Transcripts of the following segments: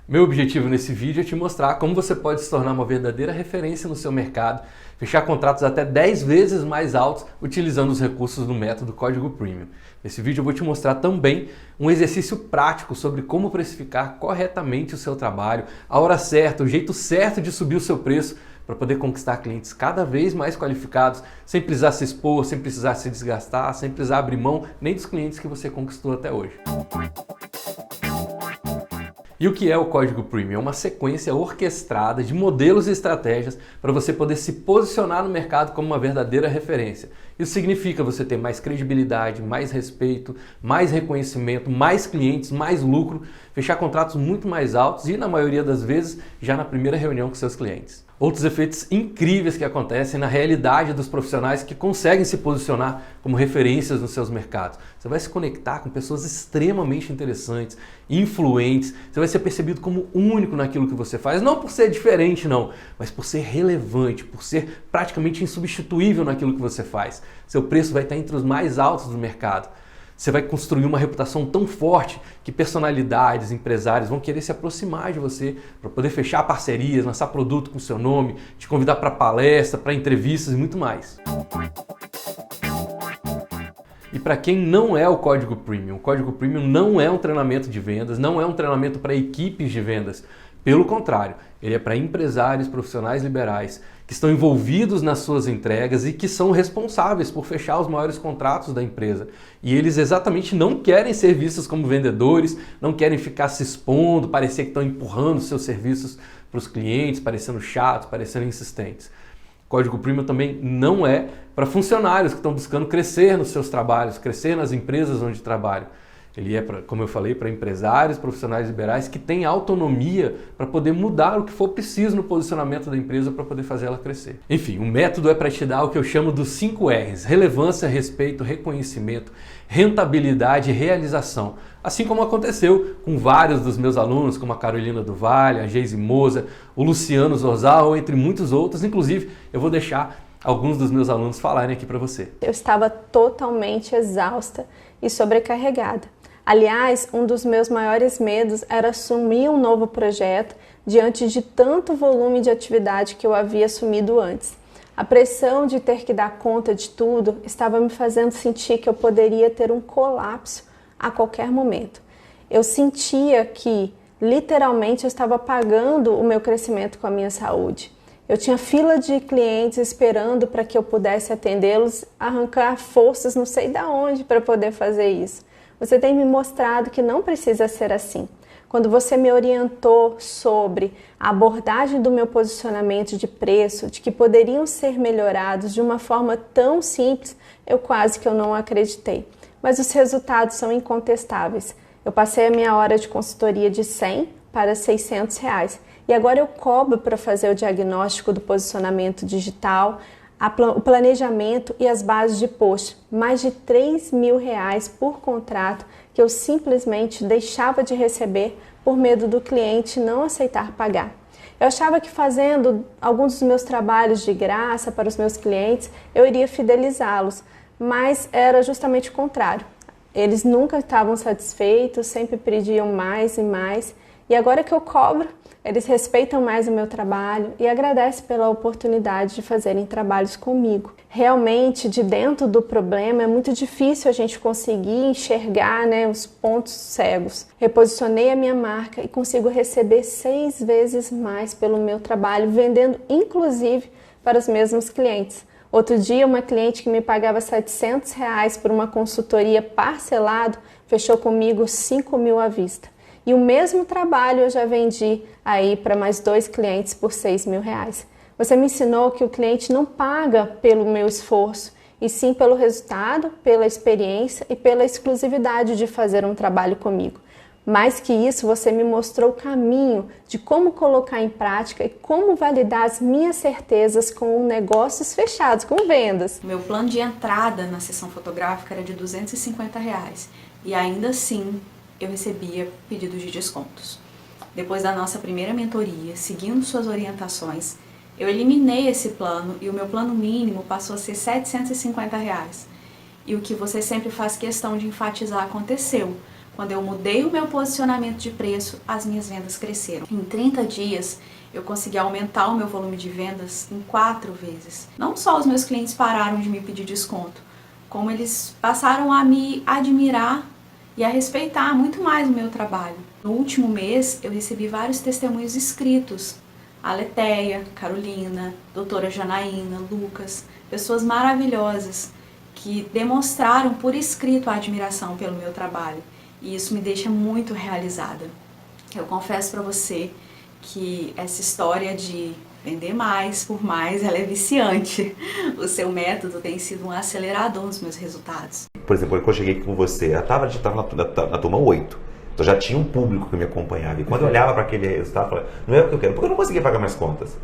Meu objetivo nesse vídeo é te mostrar como você pode se tornar uma verdadeira referência no seu mercado, fechar contratos até 10 vezes mais altos utilizando os recursos do método Código Premium. Nesse vídeo eu vou te mostrar também um exercício prático sobre como precificar corretamente o seu trabalho, a hora certa, o jeito certo de subir o seu preço para poder conquistar clientes cada vez mais qualificados, sem precisar se expor, sem precisar se desgastar, sem precisar abrir mão nem dos clientes que você conquistou até hoje. E o que é o Código Premium? É uma sequência orquestrada de modelos e estratégias para você poder se posicionar no mercado como uma verdadeira referência. Isso significa você ter mais credibilidade, mais respeito, mais reconhecimento, mais clientes, mais lucro, fechar contratos muito mais altos e, na maioria das vezes, já na primeira reunião com seus clientes. Outros efeitos incríveis que acontecem na realidade dos profissionais que conseguem se posicionar como referências nos seus mercados. Você vai se conectar com pessoas extremamente interessantes, influentes, você vai ser percebido como único naquilo que você faz, não por ser diferente não, mas por ser relevante, por ser praticamente insubstituível naquilo que você faz. Seu preço vai estar entre os mais altos do mercado. Você vai construir uma reputação tão forte que personalidades, empresários vão querer se aproximar de você para poder fechar parcerias, lançar produto com seu nome, te convidar para palestra, para entrevistas e muito mais. E para quem não é o Código Premium não é um treinamento de vendas, não é um treinamento para equipes de vendas. Pelo contrário, ele é para empresários, profissionais liberais que estão envolvidos nas suas entregas e que são responsáveis por fechar os maiores contratos da empresa. E eles exatamente não querem ser vistos como vendedores, não querem ficar se expondo, parecer que estão empurrando seus serviços para os clientes, parecendo chatos, parecendo insistentes. Código Premium também não é para funcionários que estão buscando crescer nos seus trabalhos, crescer nas empresas onde trabalham. Ele é, como eu falei, para empresários, profissionais liberais que têm autonomia para poder mudar o que for preciso no posicionamento da empresa para poder fazer ela crescer. Enfim, o método é para te dar o que eu chamo dos 5 R's: relevância, respeito, reconhecimento, rentabilidade e realização. Assim como aconteceu com vários dos meus alunos, como a Carolina do Vale, a Geise Moza, o Luciano Zorzal, entre muitos outros. Inclusive, eu vou deixar alguns dos meus alunos falarem aqui para você. Eu estava totalmente exausta e sobrecarregada. Aliás, um dos meus maiores medos era assumir um novo projeto diante de tanto volume de atividade que eu havia assumido antes. A pressão de ter que dar conta de tudo estava me fazendo sentir que eu poderia ter um colapso a qualquer momento. Eu sentia que, literalmente, eu estava pagando o meu crescimento com a minha saúde. Eu tinha fila de clientes esperando para que eu pudesse atendê-los, arrancar forças não sei de onde para poder fazer isso. Você tem me mostrado que não precisa ser assim. Quando você me orientou sobre a abordagem do meu posicionamento de preço, de que poderiam ser melhorados de uma forma tão simples, eu quase que eu não acreditei. Mas os resultados são incontestáveis. Eu passei a minha hora de consultoria de R$100 para R$600. E agora eu cobro para fazer o diagnóstico do posicionamento digital, o planejamento e as bases de post, mais de R$3.000 por contrato que eu simplesmente deixava de receber por medo do cliente não aceitar pagar. Eu achava que fazendo alguns dos meus trabalhos de graça para os meus clientes, eu iria fidelizá-los, mas era justamente o contrário. Eles nunca estavam satisfeitos, sempre pediam mais e mais, e agora que eu cobro, eles respeitam mais o meu trabalho e agradecem pela oportunidade de fazerem trabalhos comigo. Realmente, de dentro do problema, é muito difícil a gente conseguir enxergar, os pontos cegos. Reposicionei a minha marca e consigo receber 6 vezes mais pelo meu trabalho, vendendo inclusive para os mesmos clientes. Outro dia, uma cliente que me pagava R$700 por uma consultoria parcelado, fechou comigo 5.000 à vista. E o mesmo trabalho eu já vendi aí para mais 2 clientes por R$6.000. Você me ensinou que o cliente não paga pelo meu esforço, e sim pelo resultado, pela experiência e pela exclusividade de fazer um trabalho comigo. Mais que isso, você me mostrou o caminho de como colocar em prática e como validar as minhas certezas com negócios fechados, com vendas. Meu plano de entrada na sessão fotográfica era de R$250 e ainda assim eu recebia pedidos de descontos. Depois da nossa primeira mentoria, seguindo suas orientações, eu eliminei esse plano e o meu plano mínimo passou a ser R$750. E o que você sempre faz questão de enfatizar aconteceu. Quando eu mudei o meu posicionamento de preço, as minhas vendas cresceram. Em 30 dias, eu consegui aumentar o meu volume de vendas em 4 vezes. Não só os meus clientes pararam de me pedir desconto, como eles passaram a me admirar e a respeitar muito mais o meu trabalho. No último mês, eu recebi vários testemunhos escritos. A Letéia, Carolina, doutora Janaína, Lucas, pessoas maravilhosas que demonstraram por escrito a admiração pelo meu trabalho. E isso me deixa muito realizada. Eu confesso para você que essa história de vender mais por mais, ela é viciante. O seu método tem sido um acelerador nos meus resultados. Por exemplo, quando eu cheguei com você, eu estava na turma 8. Então já tinha um público que me acompanhava. E quando eu olhava para aquele resultado, eu falava, não é o que eu quero, porque eu não conseguia pagar minhas contas.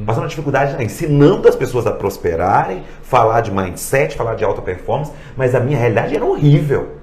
Passando uma dificuldade, ensinando as pessoas a prosperarem, falar de mindset, falar de alta performance, mas a minha realidade era horrível.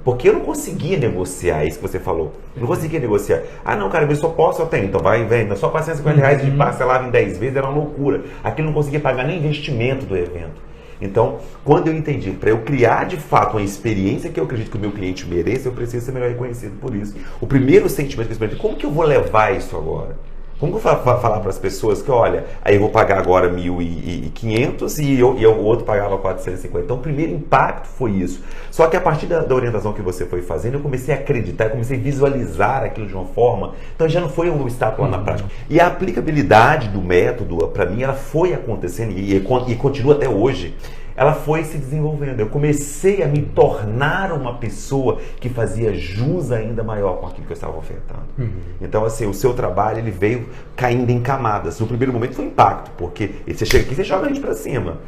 Porque eu não conseguia negociar isso que você falou. Eu não conseguia negociar. Ah, não, cara, eu só posso, eu tenho. Então vai e vem. Só R$450 de parcelava em 10 vezes, era uma loucura. Aquilo não conseguia pagar nem investimento do evento. Então, quando eu entendi, para eu criar de fato uma experiência que eu acredito que o meu cliente mereça, eu preciso ser melhor reconhecido por isso. O primeiro sentimento que eu experimento, como que eu vou levar isso agora? Como que eu vou falar para as pessoas que, olha, aí eu vou pagar agora 1.500 e o outro pagava 450. Então, o primeiro impacto foi isso. Só que a partir da orientação que você foi fazendo, eu comecei a acreditar, eu comecei a visualizar aquilo de uma forma, então já não foi um obstáculo lá na prática. E a aplicabilidade do método, para mim, ela foi acontecendo e continua até hoje. Ela foi se desenvolvendo. Eu comecei a me tornar uma pessoa que fazia jus ainda maior com aquilo que eu estava ofertando. Então, assim, o seu trabalho, ele veio caindo em camadas. No primeiro momento foi um impacto, porque você chega aqui e você joga a gente para cima.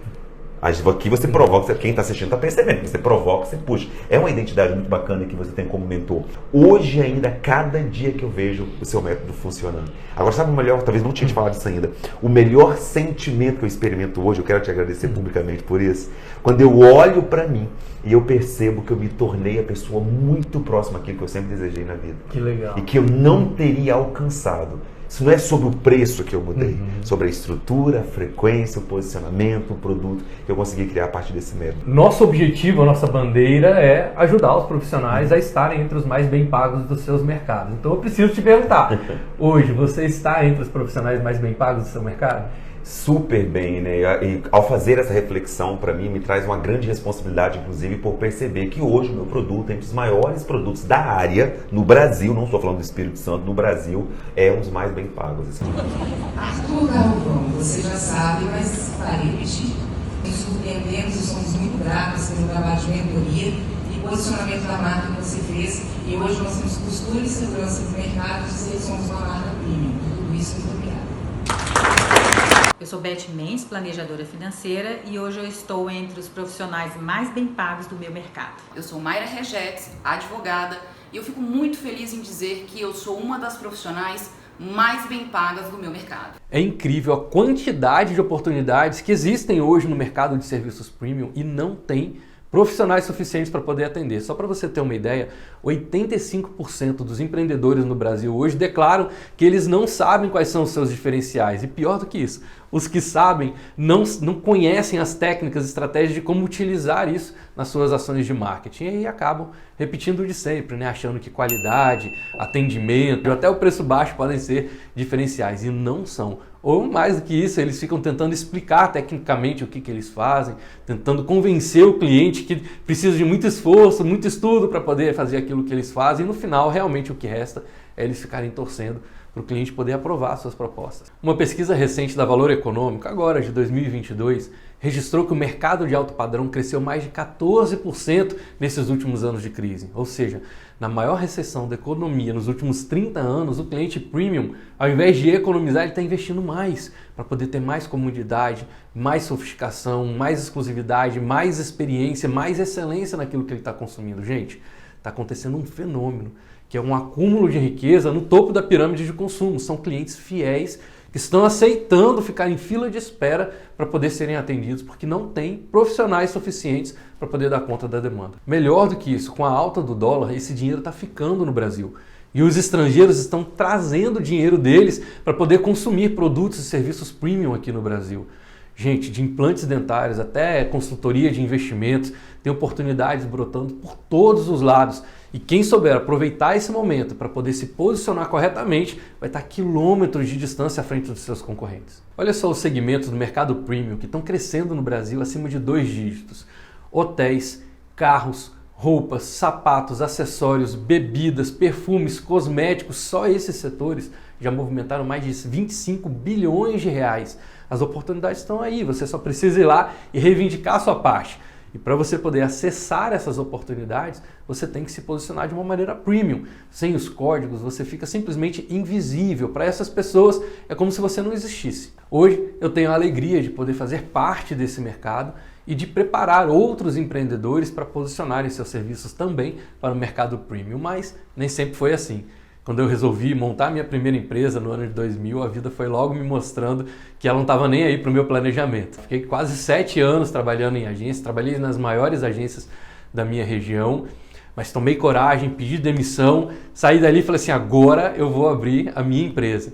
Aqui você provoca, quem está assistindo está percebendo, você provoca, você puxa. É uma identidade muito bacana que você tem como mentor. Hoje ainda, cada dia que eu vejo o seu método funcionando. Agora, sabe o melhor, talvez não tinha te falado disso ainda, o melhor sentimento que eu experimento hoje, eu quero te agradecer publicamente por isso, quando eu olho para mim e eu percebo que eu me tornei a pessoa muito próxima àquilo que eu sempre desejei na vida. Que legal. E que eu não teria alcançado. Isso não é sobre o preço que eu mudei, sobre a estrutura, a frequência, o posicionamento, o produto que eu consegui criar a partir desse método. Nosso objetivo, a nossa bandeira é ajudar os profissionais a estarem entre os mais bem pagos dos seus mercados. Então eu preciso te perguntar, hoje você está entre os profissionais mais bem pagos do seu mercado? Super bem, né? E ao fazer essa reflexão, para mim, me traz uma grande responsabilidade, inclusive, por perceber que hoje o meu produto é um dos maiores produtos da área no Brasil, não estou falando do Espírito Santo, no Brasil, é um dos mais bem pagos. Assim. Arthur Galvão, você já sabe, mas para repetir. Nos surpreendemos e somos muito gratos pelo trabalho de mentoria e posicionamento da marca que você fez. E hoje nós temos costura e segurança do mercado e somos uma marca premium. Tudo isso, muito obrigada. Eu sou Beth Mendes, planejadora financeira, e hoje eu estou entre os profissionais mais bem pagos do meu mercado. Eu sou Mayra Regetes, advogada, e eu fico muito feliz em dizer que eu sou uma das profissionais mais bem pagas do meu mercado. É incrível a quantidade de oportunidades que existem hoje no mercado de serviços premium e não tem profissionais suficientes para poder atender. Só para você ter uma ideia, 85% dos empreendedores no Brasil hoje declaram que eles não sabem quais são os seus diferenciais. E pior do que isso, os que sabem não conhecem as técnicas e estratégias de como utilizar isso nas suas ações de marketing. E aí acabam repetindo o de sempre, né? Achando que qualidade, atendimento e até o preço baixo podem ser diferenciais. E não são. Ou mais do que isso, eles ficam tentando explicar tecnicamente o que eles fazem, tentando convencer o cliente que precisa de muito esforço, muito estudo para poder fazer aquilo que eles fazem. E no final, realmente o que resta é eles ficarem torcendo para o cliente poder aprovar suas propostas. Uma pesquisa recente da Valor Econômico, agora de 2022, registrou que o mercado de alto padrão cresceu mais de 14% nesses últimos anos de crise. Ou seja, na maior recessão da economia nos últimos 30 anos, o cliente premium, ao invés de economizar, ele está investindo mais para poder ter mais comodidade, mais sofisticação, mais exclusividade, mais experiência, mais excelência naquilo que ele está consumindo. Gente, está acontecendo um fenômeno, que é um acúmulo de riqueza no topo da pirâmide de consumo. São clientes fiéis que estão aceitando ficar em fila de espera para poder serem atendidos, porque não tem profissionais suficientes para poder dar conta da demanda. Melhor do que isso, com a alta do dólar, esse dinheiro está ficando no Brasil. E os estrangeiros estão trazendo o dinheiro deles para poder consumir produtos e serviços premium aqui no Brasil. Gente, de implantes dentários até consultoria de investimentos, tem oportunidades brotando por todos os lados. E quem souber aproveitar esse momento para poder se posicionar corretamente, vai estar a quilômetros de distância à frente dos seus concorrentes. Olha só os segmentos do mercado premium que estão crescendo no Brasil acima de 2 dígitos. Hotéis, carros, roupas, sapatos, acessórios, bebidas, perfumes, cosméticos, só esses setores já movimentaram mais de 25 bilhões de reais. As oportunidades estão aí, você só precisa ir lá e reivindicar a sua parte. E para você poder acessar essas oportunidades, você tem que se posicionar de uma maneira premium. Sem os códigos, você fica simplesmente invisível. Para essas pessoas, é como se você não existisse. Hoje, eu tenho a alegria de poder fazer parte desse mercado e de preparar outros empreendedores para posicionarem seus serviços também para o mercado premium, mas nem sempre foi assim. Quando eu resolvi montar minha primeira empresa no ano de 2000, a vida foi logo me mostrando que ela não estava nem aí para o meu planejamento. Fiquei quase 7 anos trabalhando em agência, trabalhei nas maiores agências da minha região, mas tomei coragem, pedi demissão, saí dali e falei assim, agora eu vou abrir a minha empresa.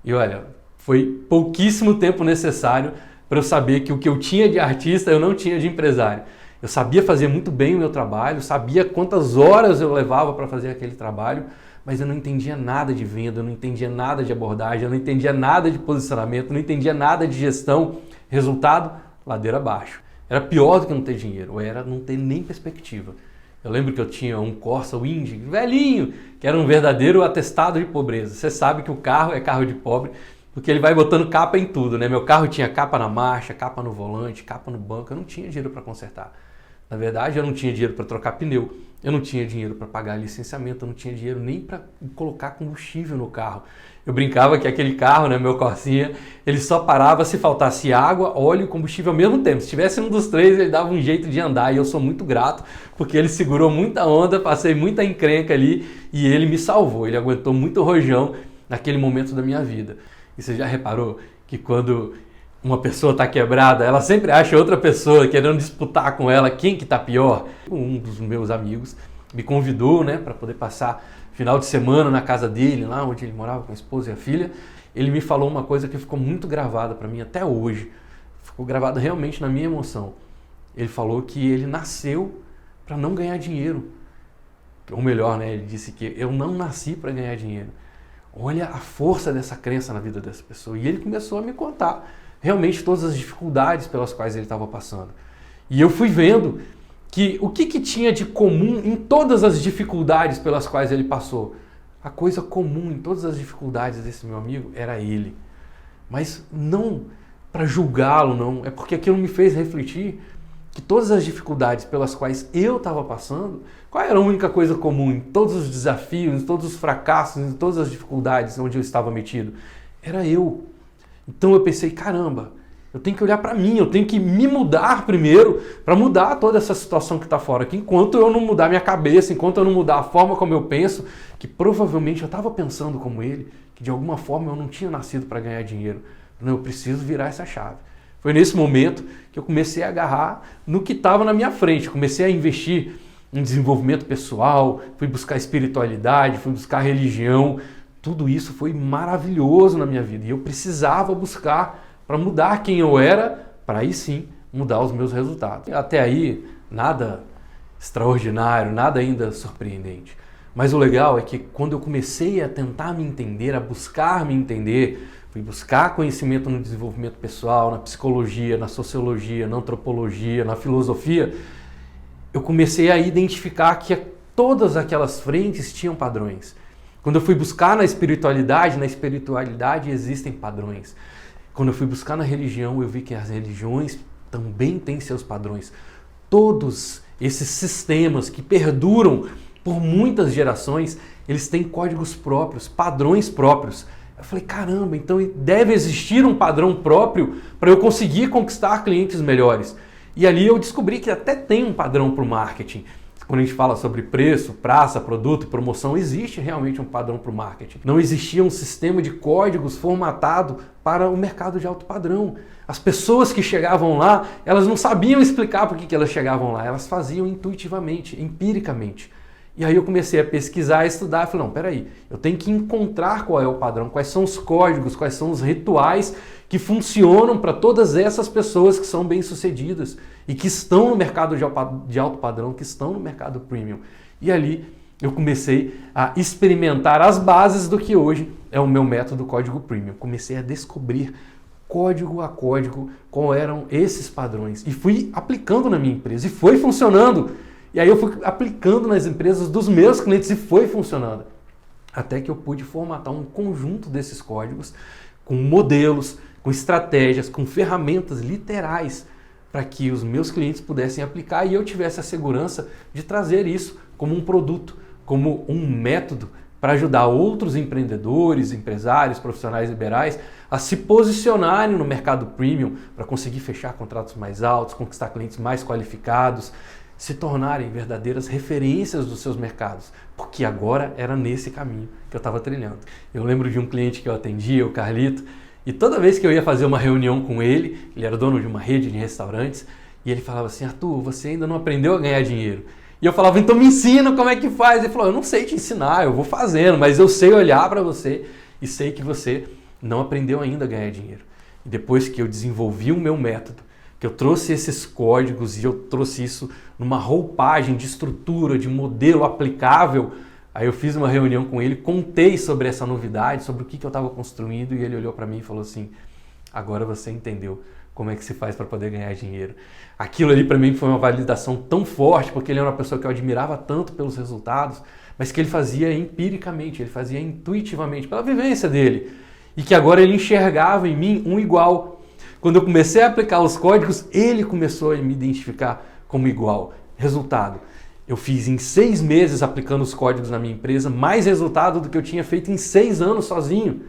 E olha, foi pouquíssimo tempo necessário para eu saber que o que eu tinha de artista eu não tinha de empresário. Eu sabia fazer muito bem o meu trabalho, sabia quantas horas eu levava para fazer aquele trabalho, mas eu não entendia nada de venda, eu não entendia nada de abordagem, eu não entendia nada de posicionamento, eu não entendia nada de gestão. Resultado, ladeira abaixo. Era pior do que não ter dinheiro, ou era não ter nem perspectiva. Eu lembro que eu tinha um Corsa Wind velhinho, que era um verdadeiro atestado de pobreza. Você sabe que o carro é carro de pobre, porque ele vai botando capa em tudo, né? Meu carro tinha capa na marcha, capa no volante, capa no banco, eu não tinha dinheiro para consertar. Na verdade, eu não tinha dinheiro para trocar pneu, eu não tinha dinheiro para pagar licenciamento, eu não tinha dinheiro nem para colocar combustível no carro. Eu brincava que aquele carro, né, meu Corsinha, ele só parava se faltasse água, óleo e combustível ao mesmo tempo. Se tivesse um dos três, ele dava um jeito de andar e eu sou muito grato porque ele segurou muita onda, passei muita encrenca ali e ele me salvou, ele aguentou muito rojão naquele momento da minha vida. E você já reparou que quando uma pessoa está quebrada, ela sempre acha outra pessoa querendo disputar com ela quem que está pior? Um dos meus amigos me convidou, né, para poder passar final de semana na casa dele, lá onde ele morava com a esposa e a filha. Ele me falou uma coisa que ficou muito gravada para mim até hoje. Ficou gravada realmente na minha emoção. Ele falou que ele nasceu para não ganhar dinheiro. Ou melhor, né, ele disse que eu não nasci para ganhar dinheiro. Olha a força dessa crença na vida dessa pessoa. E ele começou a me contar realmente todas as dificuldades pelas quais ele estava passando. E eu fui vendo que o que tinha de comum em todas as dificuldades pelas quais ele passou. A coisa comum em todas as dificuldades desse meu amigo era ele. Mas não para julgá-lo, não. É porque aquilo me fez refletir que todas as dificuldades pelas quais eu estava passando, qual era a única coisa comum em todos os desafios, em todos os fracassos, em todas as dificuldades onde eu estava metido? Era eu. Então eu pensei, caramba, eu tenho que olhar para mim, eu tenho que me mudar primeiro para mudar toda essa situação que está fora aqui. Enquanto eu não mudar minha cabeça, enquanto eu não mudar a forma como eu penso, que provavelmente eu estava pensando como ele, que de alguma forma eu não tinha nascido para ganhar dinheiro. Não, eu preciso virar essa chave. Foi nesse momento que eu comecei a agarrar no que estava na minha frente, comecei a investir em desenvolvimento pessoal, fui buscar espiritualidade, fui buscar religião. Tudo isso foi maravilhoso na minha vida e eu precisava buscar para mudar quem eu era, para aí sim mudar os meus resultados. Até aí, nada extraordinário, nada ainda surpreendente. Mas o legal é que quando eu comecei a tentar me entender, a buscar me entender, fui buscar conhecimento no desenvolvimento pessoal, na psicologia, na sociologia, na antropologia, na filosofia, eu comecei a identificar que todas aquelas frentes tinham padrões. Quando eu fui buscar na espiritualidade existem padrões. Quando eu fui buscar na religião, eu vi que as religiões também têm seus padrões. Todos esses sistemas que perduram por muitas gerações, eles têm códigos próprios, padrões próprios. Eu falei, caramba, então deve existir um padrão próprio para eu conseguir conquistar clientes melhores. E ali eu descobri que até tem um padrão para o marketing. Quando a gente fala sobre preço, praça, produto e promoção, existe realmente um padrão para o marketing. Não existia um sistema de códigos formatado para o mercado de alto padrão. As pessoas que chegavam lá, elas não sabiam explicar por que elas chegavam lá, elas faziam intuitivamente, empiricamente. E aí eu comecei a pesquisar, a estudar, e falei, não, peraí, eu tenho que encontrar qual é o padrão, quais são os códigos, quais são os rituais que funcionam para todas essas pessoas que são bem-sucedidas e que estão no mercado de alto padrão, que estão no mercado premium. E ali eu comecei a experimentar as bases do que hoje é o meu método Código Premium. Comecei a descobrir código a código quais eram esses padrões e fui aplicando na minha empresa e foi funcionando. E aí eu fui aplicando nas empresas dos meus clientes e foi funcionando. Até que eu pude formatar um conjunto desses códigos com modelos, com estratégias, com ferramentas literais para que os meus clientes pudessem aplicar e eu tivesse a segurança de trazer isso como um produto, como um método para ajudar outros empreendedores, empresários, profissionais liberais a se posicionarem no mercado premium para conseguir fechar contratos mais altos, conquistar clientes mais qualificados, se tornarem verdadeiras referências dos seus mercados, porque agora era nesse caminho que eu estava trilhando. Eu lembro de um cliente que eu atendia, o Carlito, e toda vez que eu ia fazer uma reunião com ele era dono de uma rede de restaurantes, e ele falava assim, Arthur, você ainda não aprendeu a ganhar dinheiro. E eu falava, então me ensina como é que faz. Ele falou, eu não sei te ensinar, eu vou fazendo, mas eu sei olhar para você e sei que você não aprendeu ainda a ganhar dinheiro. E depois que eu desenvolvi o meu método, que eu trouxe esses códigos e eu trouxe isso numa roupagem de estrutura, de modelo aplicável, aí eu fiz uma reunião com ele, contei sobre essa novidade, sobre o que eu estava construindo e ele olhou para mim e falou assim, agora você entendeu como é que se faz para poder ganhar dinheiro. Aquilo ali para mim foi uma validação tão forte, porque ele era uma pessoa que eu admirava tanto pelos resultados, mas que ele fazia empiricamente, ele fazia intuitivamente, pela vivência dele, e que agora ele enxergava em mim um igual. Quando eu comecei a aplicar os códigos, ele começou a me identificar como igual. Resultado, eu fiz em 6 meses aplicando os códigos na minha empresa, mais resultado do que eu tinha feito em 6 anos sozinho.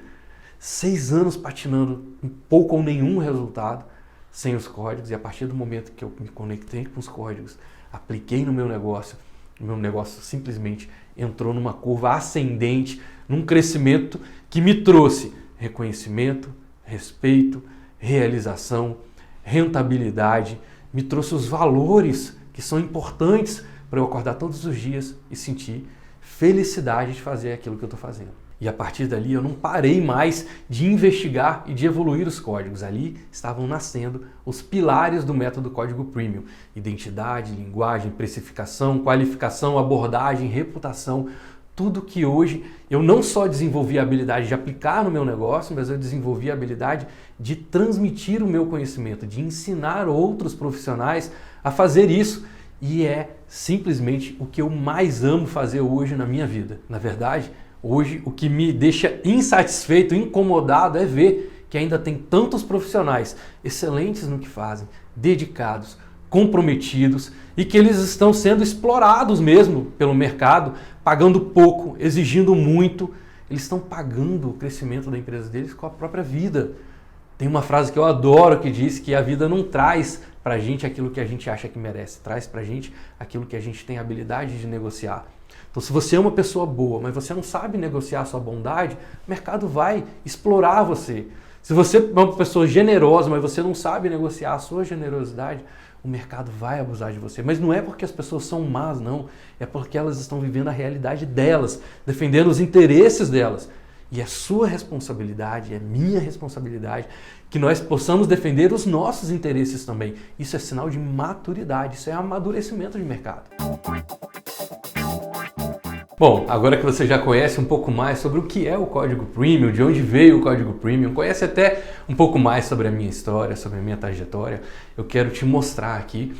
6 anos patinando, pouco ou nenhum resultado sem os códigos. E a partir do momento que eu me conectei com os códigos, apliquei no meu negócio, o meu negócio simplesmente entrou numa curva ascendente, num crescimento que me trouxe reconhecimento, respeito, realização, rentabilidade, me trouxe os valores que são importantes para eu acordar todos os dias e sentir felicidade de fazer aquilo que eu estou fazendo. E a partir dali eu não parei mais de investigar e de evoluir os códigos. Ali estavam nascendo os pilares do método Código Premium. Identidade, linguagem, precificação, qualificação, abordagem, reputação. Tudo que hoje eu não só desenvolvi a habilidade de aplicar no meu negócio, mas eu desenvolvi a habilidade de transmitir o meu conhecimento, de ensinar outros profissionais a fazer isso. E é simplesmente o que eu mais amo fazer hoje na minha vida. Na verdade, hoje o que me deixa insatisfeito, incomodado é ver que ainda tem tantos profissionais excelentes no que fazem, dedicados, comprometidos e que eles estão sendo explorados mesmo pelo mercado, pagando pouco, exigindo muito. Eles estão pagando o crescimento da empresa deles com a própria vida. Tem uma frase que eu adoro que diz que a vida não traz pra gente aquilo que a gente acha que merece, traz pra gente aquilo que a gente tem habilidade de negociar. Então, se você é uma pessoa boa, mas você não sabe negociar a sua bondade, o mercado vai explorar você. Se você é uma pessoa generosa, mas você não sabe negociar a sua generosidade, o mercado vai abusar de você. Mas não é porque as pessoas são más, não. É porque elas estão vivendo a realidade delas, defendendo os interesses delas. E é sua responsabilidade, é minha responsabilidade, que nós possamos defender os nossos interesses também. Isso é sinal de maturidade, isso é amadurecimento de mercado. Bom, agora que você já conhece um pouco mais sobre o que é o Código Premium, de onde veio o Código Premium, conhece até um pouco mais sobre a minha história, sobre a minha trajetória, eu quero te mostrar aqui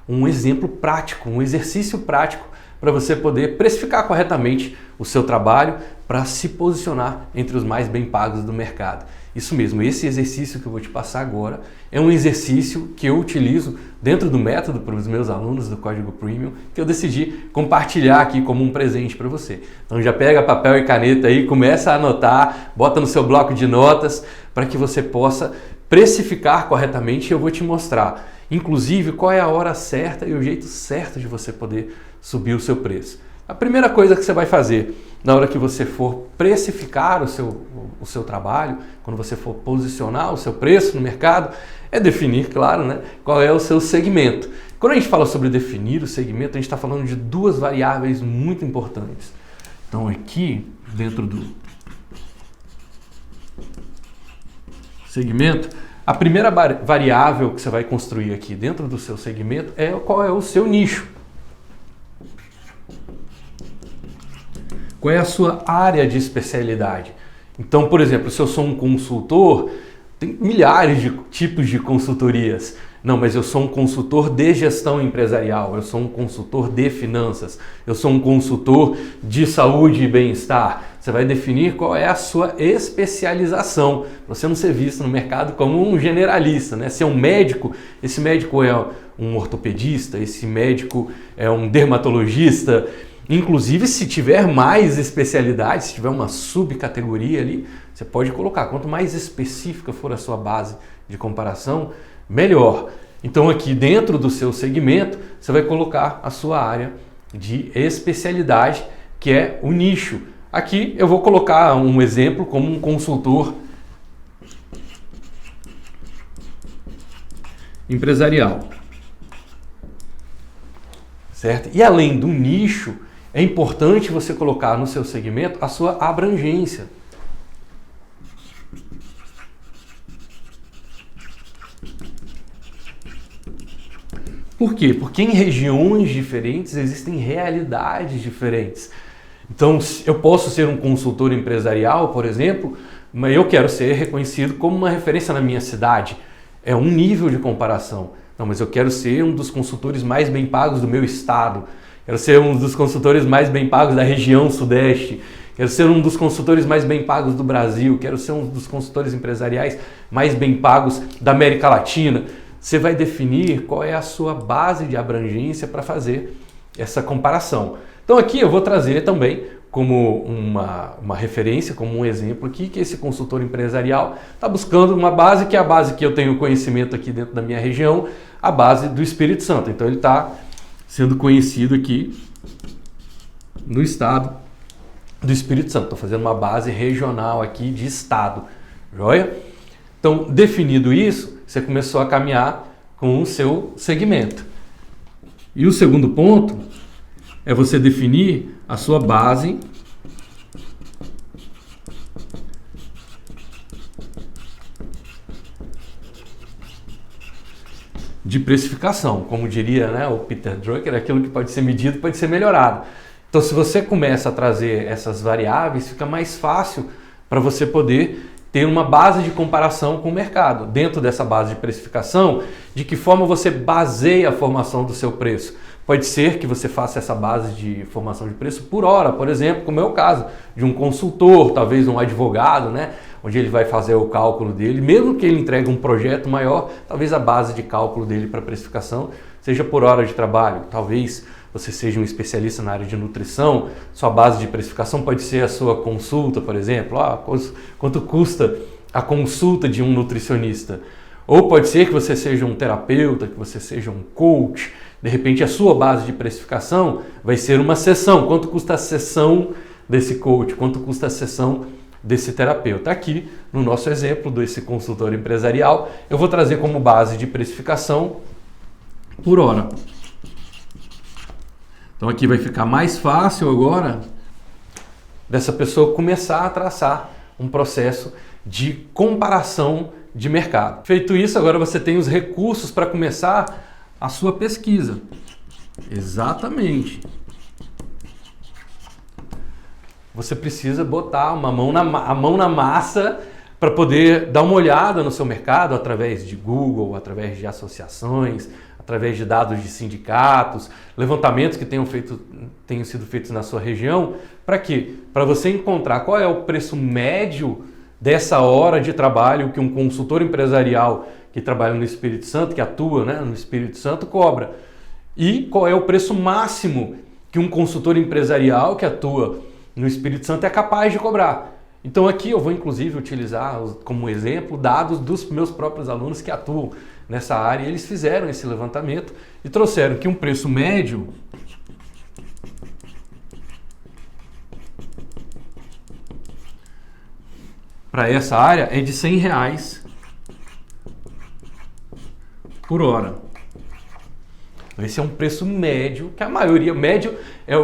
um exemplo prático, um exercício prático para você poder precificar corretamente o seu trabalho para se posicionar entre os mais bem pagos do mercado. Isso mesmo, esse exercício que eu vou te passar agora é um exercício que eu utilizo dentro do método para os meus alunos do Código Premium, que eu decidi compartilhar aqui como um presente para você. Então já pega papel e caneta aí, começa a anotar, bota no seu bloco de notas para que você possa precificar corretamente e eu vou te mostrar, inclusive, qual é a hora certa e o jeito certo de você poder subir o seu preço. A primeira coisa que você vai fazer na hora que você for precificar o seu trabalho, quando você for posicionar o seu preço no mercado, é definir, claro, né, qual é o seu segmento. Quando a gente fala sobre definir o segmento, a gente está falando de duas variáveis muito importantes. Então aqui, dentro do segmento, a primeira variável que você vai construir aqui dentro do seu segmento é qual é o seu nicho. Qual é a sua área de especialidade? Então, por exemplo, se eu sou um consultor, tem milhares de tipos de consultorias. Não, mas eu sou um consultor de gestão empresarial, eu sou um consultor de finanças, eu sou um consultor de saúde e bem-estar. Você vai definir qual é a sua especialização, para você não ser visto no mercado como um generalista, né? Se é um médico, esse médico é um ortopedista, esse médico é um dermatologista. Inclusive, se tiver mais especialidades, se tiver uma subcategoria ali, você pode colocar. Quanto mais específica for a sua base de comparação, melhor. Então aqui dentro do seu segmento, você vai colocar a sua área de especialidade, que é o nicho. Aqui eu vou colocar um exemplo como um consultor empresarial. Certo? E além do nicho, é importante você colocar no seu segmento a sua abrangência. Por quê? Porque em regiões diferentes existem realidades diferentes. Então, eu posso ser um consultor empresarial, por exemplo, mas eu quero ser reconhecido como uma referência na minha cidade. É um nível de comparação. Não, mas eu quero ser um dos consultores mais bem pagos do meu estado. Quero ser um dos consultores mais bem pagos da região sudeste. Quero ser um dos consultores mais bem pagos do Brasil. Quero ser um dos consultores empresariais mais bem pagos da América Latina. Você vai definir qual é a sua base de abrangência para fazer essa comparação. Então aqui eu vou trazer também como uma referência, como um exemplo aqui, que esse consultor empresarial está buscando uma base, que é a base que eu tenho conhecimento aqui dentro da minha região, a base do Espírito Santo. Então ele está sendo conhecido aqui no estado do Espírito Santo. Estou fazendo uma base regional aqui de estado, joia? Então, definido isso, você começou a caminhar com o seu segmento. E o segundo ponto é você definir a sua base de precificação. Como diria, né, o Peter Drucker, aquilo que pode ser medido pode ser melhorado. Então, se você começa a trazer essas variáveis, fica mais fácil para você poder ter uma base de comparação com o mercado. Dentro dessa base de precificação, de que forma você baseia a formação do seu preço? Pode ser que você faça essa base de formação de preço por hora, por exemplo, como é o caso de um consultor, talvez um advogado, né? Onde ele vai fazer o cálculo dele, mesmo que ele entregue um projeto maior, talvez a base de cálculo dele para precificação seja por hora de trabalho. Talvez você seja um especialista na área de nutrição, sua base de precificação pode ser a sua consulta, por exemplo. Quanto custa a consulta de um nutricionista? Ou pode ser que você seja um terapeuta, que você seja um coach. De repente a sua base de precificação vai ser uma sessão. Quanto custa a sessão desse coach? Quanto custa a sessão desse terapeuta? Aqui, no nosso exemplo desse consultor empresarial, eu vou trazer como base de precificação por hora. Então aqui vai ficar mais fácil agora dessa pessoa começar a traçar um processo de comparação de mercado. Feito isso, agora você tem os recursos para começar a sua pesquisa. Exatamente. Você precisa botar a mão na massa para poder dar uma olhada no seu mercado através de Google, através de associações, através de dados de sindicatos, levantamentos que tenham sido feitos na sua região. Para quê? Para você encontrar qual é o preço médio dessa hora de trabalho que um consultor empresarial que trabalha no Espírito Santo, que atua, né, no Espírito Santo, cobra. E qual é o preço máximo que um consultor empresarial que atua no Espírito Santo é capaz de cobrar. Então aqui eu vou inclusive utilizar como exemplo dados dos meus próprios alunos que atuam nessa área. E eles fizeram esse levantamento e trouxeram que um preço médio para essa área é de R$100 por hora. Esse é um preço médio, que a maioria, médio é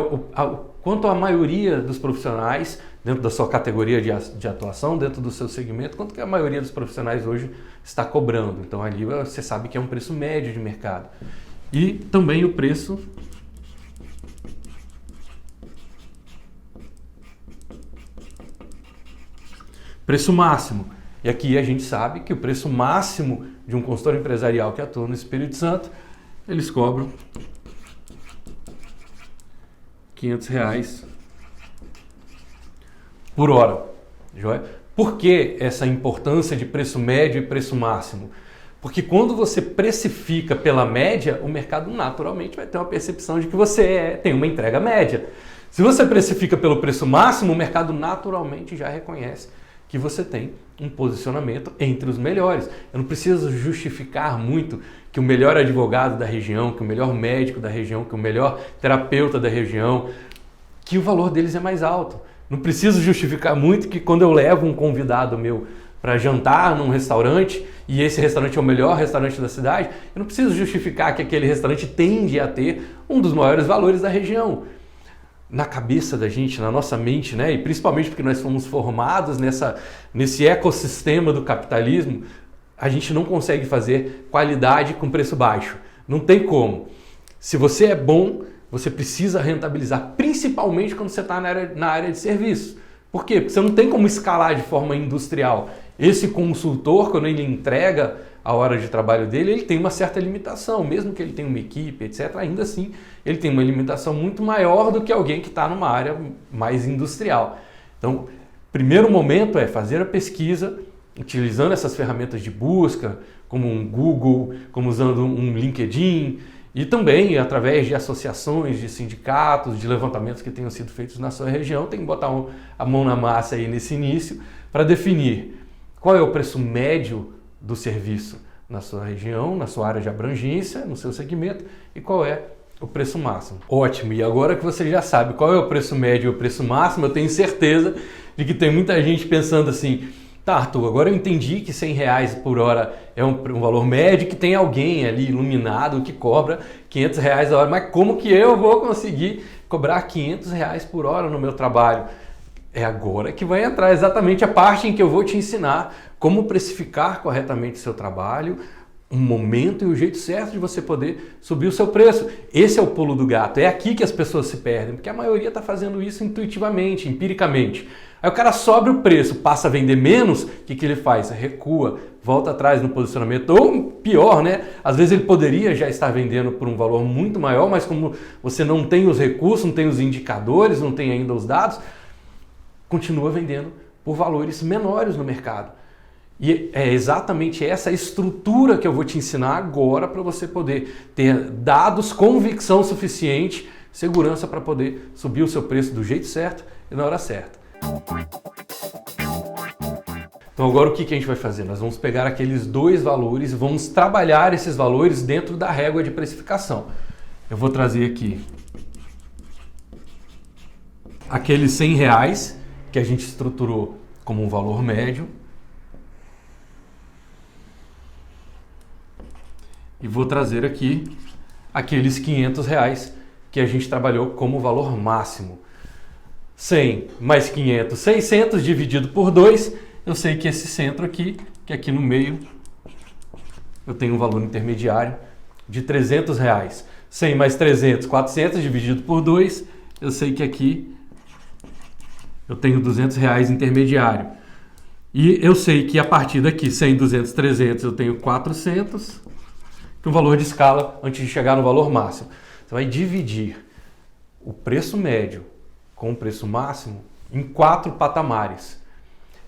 quanto a maioria dos profissionais, dentro da sua categoria de atuação, dentro do seu segmento, quanto que a maioria dos profissionais hoje está cobrando. Então ali você sabe que é um preço médio de mercado. E também o preço máximo. E aqui a gente sabe que o preço máximo de um consultor empresarial que atua no Espírito Santo, eles cobram R$500 por hora. Joia? Por que essa importância de preço médio e preço máximo? Porque quando você precifica pela média, o mercado naturalmente vai ter uma percepção de que você tem uma entrega média. Se você precifica pelo preço máximo, o mercado naturalmente já reconhece que você tem um posicionamento entre os melhores. Eu não preciso justificar muito que o melhor advogado da região, que o melhor médico da região, que o melhor terapeuta da região, que o valor deles é mais alto. Não preciso justificar muito que quando eu levo um convidado meu para jantar num restaurante e esse restaurante é o melhor restaurante da cidade, eu não preciso justificar que aquele restaurante tende a ter um dos maiores valores da região. Na cabeça da gente, na nossa mente, né? E principalmente porque nós fomos formados nesse ecossistema do capitalismo, a gente não consegue fazer qualidade com preço baixo. Não tem como. Se você é bom, você precisa rentabilizar, principalmente quando você está na área de serviço. Por quê? Porque você não tem como escalar de forma industrial. Esse consultor, quando ele entrega a hora de trabalho dele, ele tem uma certa limitação, mesmo que ele tenha uma equipe, etc. Ainda assim, ele tem uma limitação muito maior do que alguém que está numa área mais industrial. Então, primeiro momento é fazer a pesquisa, utilizando essas ferramentas de busca, como um Google, como usando um LinkedIn, e também através de associações, de sindicatos, de levantamentos que tenham sido feitos na sua região. Tem que botar a mão na massa aí nesse início para definir qual é o preço médio do serviço na sua região, na sua área de abrangência, no seu segmento, e qual é o preço máximo. Ótimo, e agora que você já sabe qual é o preço médio e o preço máximo, eu tenho certeza de que tem muita gente pensando assim, tá, Arthur, agora eu entendi que R$100 por hora é um valor médio, que tem alguém ali iluminado que cobra R$500 a hora, mas como que eu vou conseguir cobrar R$500 por hora no meu trabalho? É agora que vai entrar exatamente a parte em que eu vou te ensinar como precificar corretamente o seu trabalho, um momento e o jeito certo de você poder subir o seu preço. Esse é o pulo do gato, é aqui que as pessoas se perdem, porque a maioria está fazendo isso intuitivamente, empiricamente. Aí o cara sobe o preço, passa a vender menos, o que ele faz? Recua, volta atrás no posicionamento, ou pior, né? Às vezes ele poderia já estar vendendo por um valor muito maior, mas como você não tem os recursos, não tem os indicadores, não tem ainda os dados, continua vendendo por valores menores no mercado. E é exatamente essa estrutura que eu vou te ensinar agora para você poder ter dados, convicção suficiente, segurança para poder subir o seu preço do jeito certo e na hora certa. Então agora o que a gente vai fazer? Nós vamos pegar aqueles dois valores e vamos trabalhar esses valores dentro da régua de precificação. Eu vou trazer aqui aqueles R$100 que a gente estruturou como um valor médio. E vou trazer aqui aqueles R$500 que a gente trabalhou como valor máximo. 100 mais 500, 600 dividido por 2, eu sei que esse centro aqui, que aqui no meio, eu tenho um valor intermediário de R$300. 100 mais 300, 400 dividido por 2, eu sei que aqui eu tenho R$200 intermediário. E eu sei que a partir daqui, 100, 200, 300, eu tenho 400, que é um valor de escala antes de chegar no valor máximo. Você vai dividir o preço médio com o preço máximo em 4 patamares.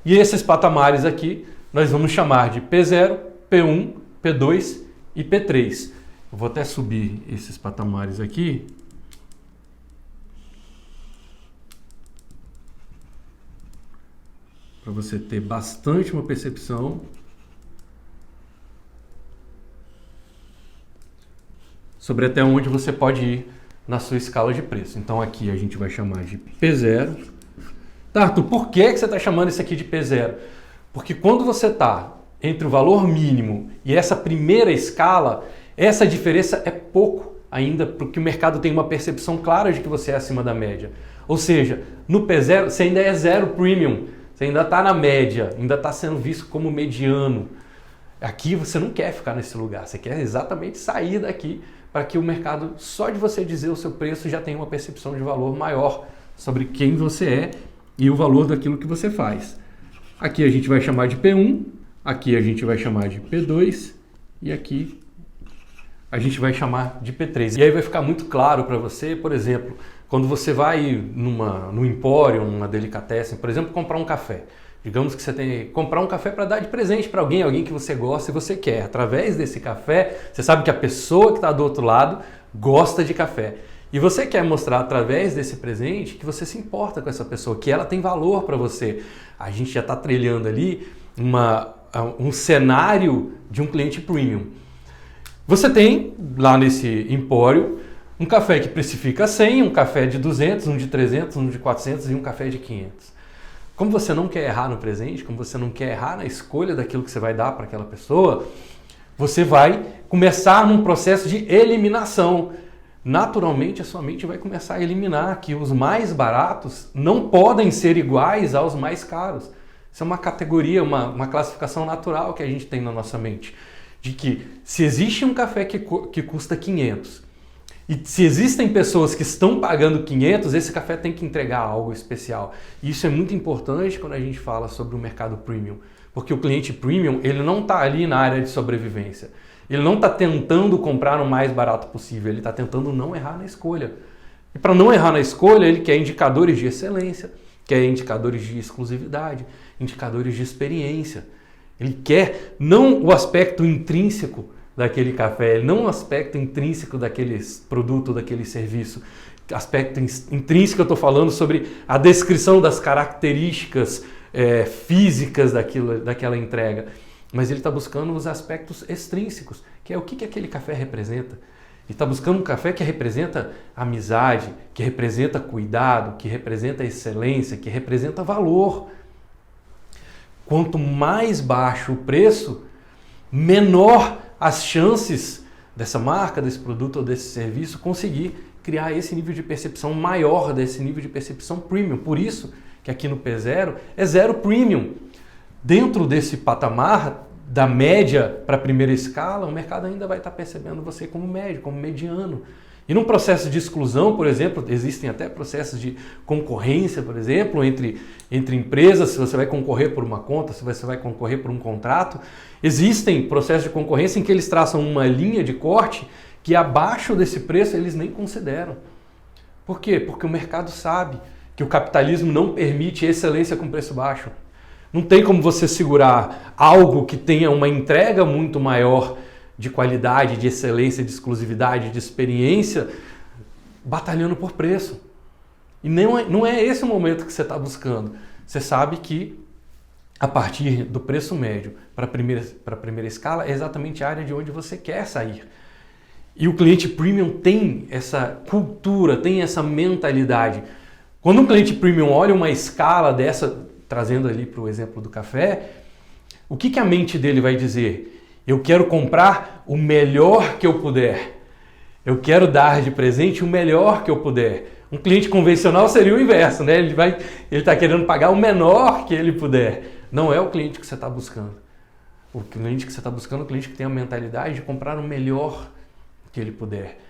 E esses patamares aqui nós vamos chamar de P0, P1, P2 e P3. Eu vou até subir esses patamares aqui. Para você ter bastante uma percepção sobre até onde você pode ir na sua escala de preço. Então aqui a gente vai chamar de P0. Tá, Arthur, por que você está chamando isso aqui de P0? Porque quando você está entre o valor mínimo e essa primeira escala, essa diferença é pouco ainda, porque o mercado tem uma percepção clara de que você é acima da média. Ou seja, no P0 você ainda é zero premium, você ainda está na média, ainda está sendo visto como mediano. Aqui você não quer ficar nesse lugar, você quer exatamente sair daqui para que o mercado, só de você dizer o seu preço, já tenha uma percepção de valor maior sobre quem você é e o valor daquilo que você faz. Aqui a gente vai chamar de P1, aqui a gente vai chamar de P2 e aqui a gente vai chamar de P3. E aí vai ficar muito claro para você, por exemplo, quando você vai no empório, numa delicatessen, por exemplo, comprar um café. Digamos que você tem que comprar um café para dar de presente para alguém que você gosta e você quer. Através desse café, você sabe que a pessoa que está do outro lado gosta de café. E você quer mostrar através desse presente que você se importa com essa pessoa, que ela tem valor para você. A gente já está trilhando ali um cenário de um cliente premium. Você tem lá nesse empório um café que precifica 100, um café de 200, um de 300, um de 400 e um café de 500. Como você não quer errar no presente, como você não quer errar na escolha daquilo que você vai dar para aquela pessoa, você vai começar num processo de eliminação. Naturalmente, a sua mente vai começar a eliminar que os mais baratos não podem ser iguais aos mais caros. Isso é uma categoria, uma classificação natural que a gente tem na nossa mente. De que se existe um café que custa 500 e se existem pessoas que estão pagando 500, esse café tem que entregar algo especial. E isso é muito importante quando a gente fala sobre o mercado premium. Porque o cliente premium, ele não está ali na área de sobrevivência. Ele não está tentando comprar o mais barato possível, ele está tentando não errar na escolha. E para não errar na escolha, ele quer indicadores de excelência, quer indicadores de exclusividade, indicadores de experiência. Ele quer não o aspecto intrínseco daquele café, não o aspecto intrínseco daquele produto, daquele serviço. Aspecto intrínseco, eu estou falando sobre a descrição das características físicas daquela entrega. Mas ele está buscando os aspectos extrínsecos, que é o que aquele café representa. Ele está buscando um café que representa amizade, que representa cuidado, que representa excelência, que representa valor. Quanto mais baixo o preço, menor as chances dessa marca, desse produto ou desse serviço conseguir criar esse nível de percepção maior, desse nível de percepção premium. Por isso que aqui no P0 é zero premium. Dentro desse patamar da média para a primeira escala, o mercado ainda vai estar percebendo você como médio, como mediano. E num processo de exclusão, por exemplo, existem até processos de concorrência, por exemplo, entre empresas, se você vai concorrer por uma conta, se você vai concorrer por um contrato. Existem processos de concorrência em que eles traçam uma linha de corte que abaixo desse preço eles nem consideram. Por quê? Porque o mercado sabe que o capitalismo não permite excelência com preço baixo. Não tem como você segurar algo que tenha uma entrega muito maior de qualidade, de excelência, de exclusividade, de experiência, batalhando por preço. E não é esse o momento que você está buscando. Você sabe que a partir do preço médio para a primeira escala é exatamente a área de onde você quer sair. E o cliente premium tem essa cultura, tem essa mentalidade. Quando um cliente premium olha uma escala dessa, trazendo ali para o exemplo do café, o que a mente dele vai dizer? Eu quero comprar o melhor que eu puder. Eu quero dar de presente o melhor que eu puder. Um cliente convencional seria o inverso, né? Ele está querendo pagar o menor que ele puder. Não é o cliente que você está buscando. O cliente que você está buscando é o cliente que tem a mentalidade de comprar o melhor que ele puder.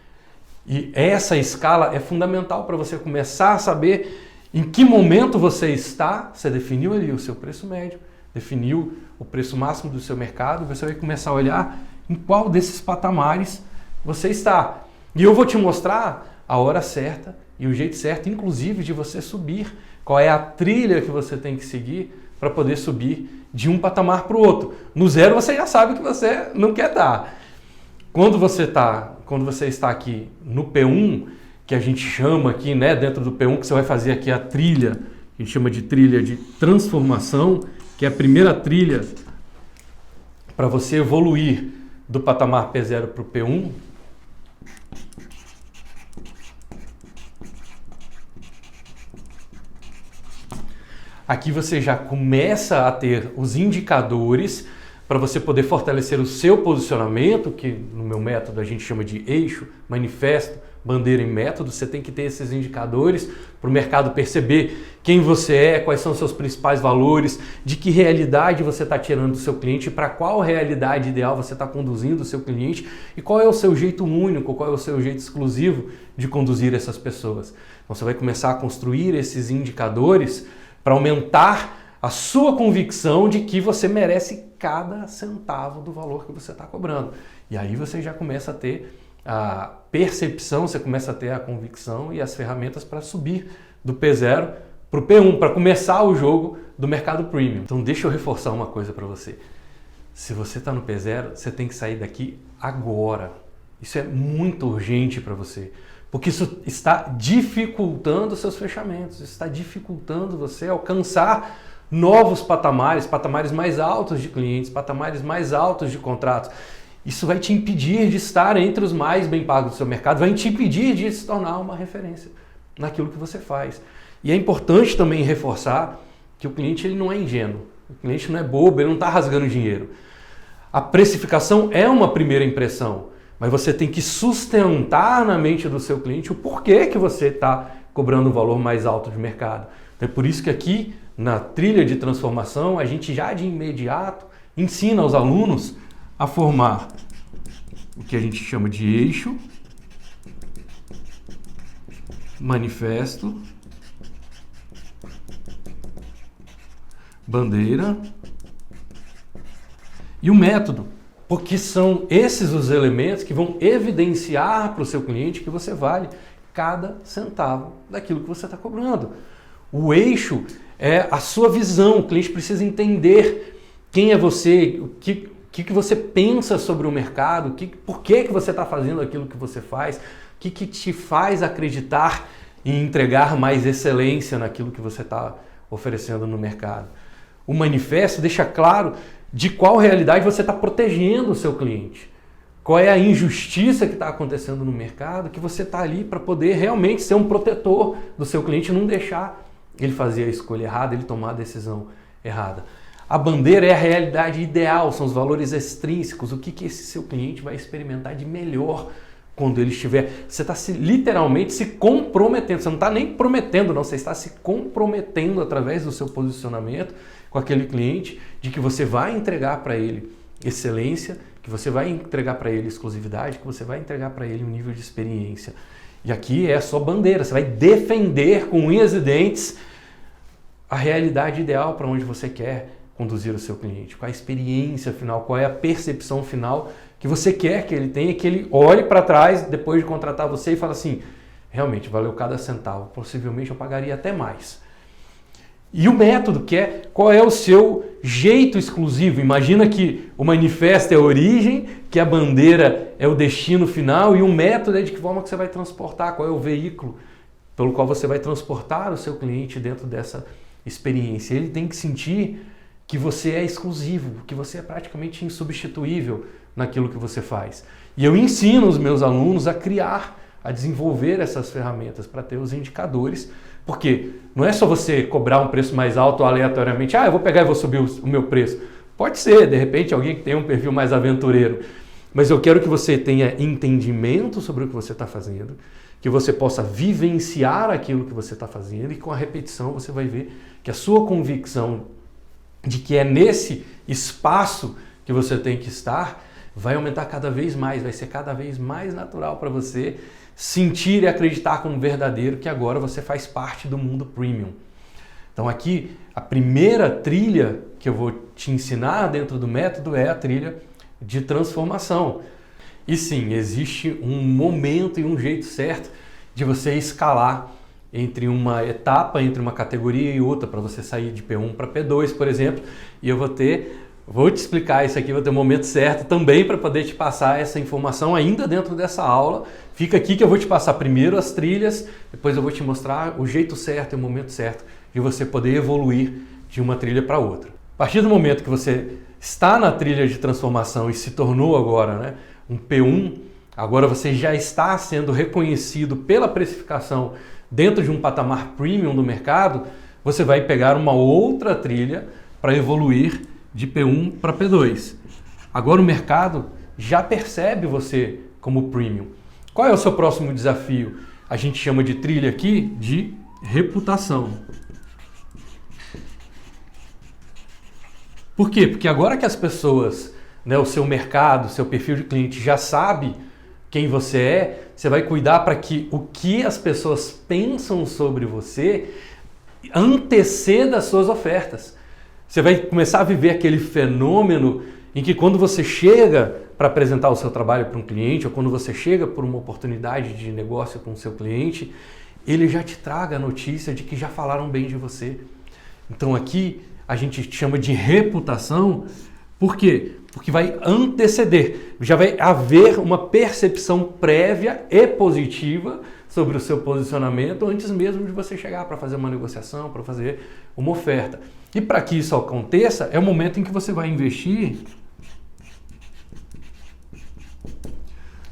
E essa escala é fundamental para você começar a saber em que momento você está. Você definiu ali o seu preço médio, definiu o preço máximo do seu mercado, você vai começar a olhar em qual desses patamares você está. E eu vou te mostrar a hora certa e o jeito certo, inclusive, de você subir. Qual é a trilha que você tem que seguir para poder subir de um patamar para o outro. No zero você já sabe que você não quer dar. Quando você está aqui no P1, que a gente chama aqui, né, dentro do P1, que você vai fazer aqui a trilha, a gente chama de trilha de transformação, que é a primeira trilha para você evoluir do patamar P0 para o P1. Aqui você já começa a ter os indicadores para você poder fortalecer o seu posicionamento, que no meu método a gente chama de eixo, manifesto, bandeira e método. Você tem que ter esses indicadores para o mercado perceber quem você é, quais são os seus principais valores, de que realidade você está tirando do seu cliente, para qual realidade ideal você está conduzindo o seu cliente e qual é o seu jeito único, qual é o seu jeito exclusivo de conduzir essas pessoas. Então você vai começar a construir esses indicadores para aumentar a sua convicção de que você merece cada centavo do valor que você está cobrando. E aí você já começa a ter a percepção, você começa a ter a convicção e as ferramentas para subir do P0 para o P1, para começar o jogo do mercado premium. Então deixa eu reforçar uma coisa para você. Se você está no P0, você tem que sair daqui agora. Isso é muito urgente para você, porque isso está dificultando seus fechamentos, está dificultando você alcançar novos patamares, patamares mais altos de clientes, patamares mais altos de contratos. Isso vai te impedir de estar entre os mais bem pagos do seu mercado, vai te impedir de se tornar uma referência naquilo que você faz. E é importante também reforçar que o cliente ele não é ingênuo, o cliente não é bobo, ele não está rasgando dinheiro. A precificação é uma primeira impressão, mas você tem que sustentar na mente do seu cliente o porquê que você está cobrando um valor mais alto de mercado. Então é por isso que aqui na trilha de transformação a gente já de imediato ensina aos alunos a formar o que a gente chama de eixo, manifesto, bandeira e o método, porque são esses os elementos que vão evidenciar para o seu cliente que você vale cada centavo daquilo que você está cobrando. O eixo é a sua visão, o cliente precisa entender quem é você, o que você pensa sobre o mercado, por que você está fazendo aquilo que você faz, o que te faz acreditar em entregar mais excelência naquilo que você está oferecendo no mercado. O manifesto deixa claro de qual realidade você está protegendo o seu cliente, qual é a injustiça que está acontecendo no mercado, que você está ali para poder realmente ser um protetor do seu cliente e não deixar ele fazer a escolha errada, ele tomar a decisão errada. A bandeira é a realidade ideal, são os valores extrínsecos, o que esse seu cliente vai experimentar de melhor quando ele estiver. Você está literalmente se comprometendo, você não está nem prometendo, não, você está se comprometendo através do seu posicionamento com aquele cliente, de que você vai entregar para ele excelência, que você vai entregar para ele exclusividade, que você vai entregar para ele um nível de experiência. E aqui é a sua bandeira, você vai defender com unhas e dentes a realidade ideal para onde você quer conduzir o seu cliente, qual a experiência final, qual é a percepção final que você quer que ele tenha, que ele olhe para trás depois de contratar você e fale assim, realmente valeu cada centavo, possivelmente eu pagaria até mais. E o método, que é qual é o seu jeito exclusivo. Imagina que o manifesto é a origem, que a bandeira é o destino final e o método é de que forma que você vai transportar, qual é o veículo pelo qual você vai transportar o seu cliente dentro dessa experiência. Ele tem que sentir que você é exclusivo, que você é praticamente insubstituível naquilo que você faz. E eu ensino os meus alunos a criar, a desenvolver essas ferramentas para ter os indicadores, porque não é só você cobrar um preço mais alto aleatoriamente, eu vou pegar e vou subir o meu preço. Pode ser, de repente, alguém que tem um perfil mais aventureiro, mas eu quero que você tenha entendimento sobre o que você está fazendo, que você possa vivenciar aquilo que você está fazendo e com a repetição você vai ver que a sua convicção de que é nesse espaço que você tem que estar vai aumentar cada vez mais, vai ser cada vez mais natural para você sentir e acreditar como verdadeiro que agora você faz parte do mundo premium. Então aqui a primeira trilha que eu vou te ensinar dentro do método é a trilha de transformação. E sim, existe um momento e um jeito certo de você escalar entre uma etapa, entre uma categoria e outra, para você sair de P1 para P2, por exemplo, e eu vou te explicar isso aqui, vou ter um momento certo também para poder te passar essa informação ainda dentro dessa aula. Fica aqui que eu vou te passar primeiro as trilhas, depois eu vou te mostrar o jeito certo e o momento certo de você poder evoluir de uma trilha para outra. A partir do momento que você está na trilha de transformação e se tornou agora um P1, agora você já está sendo reconhecido pela precificação dentro de um patamar premium do mercado, você vai pegar uma outra trilha para evoluir de P1 para P2. Agora o mercado já percebe você como premium. Qual é o seu próximo desafio? A gente chama de trilha aqui de reputação. Por quê? Porque agora que as pessoas, né, o seu mercado, o seu perfil de cliente já sabe quem você é, você vai cuidar para que o que as pessoas pensam sobre você anteceda as suas ofertas. Você vai começar a viver aquele fenômeno em que quando você chega para apresentar o seu trabalho para um cliente, ou quando você chega por uma oportunidade de negócio com o seu cliente, ele já te traga a notícia de que já falaram bem de você. Então aqui a gente chama de reputação. Por quê? Porque vai anteceder, já vai haver uma percepção prévia e positiva sobre o seu posicionamento antes mesmo de você chegar para fazer uma negociação, para fazer uma oferta. E para que isso aconteça, é o momento em que você vai investir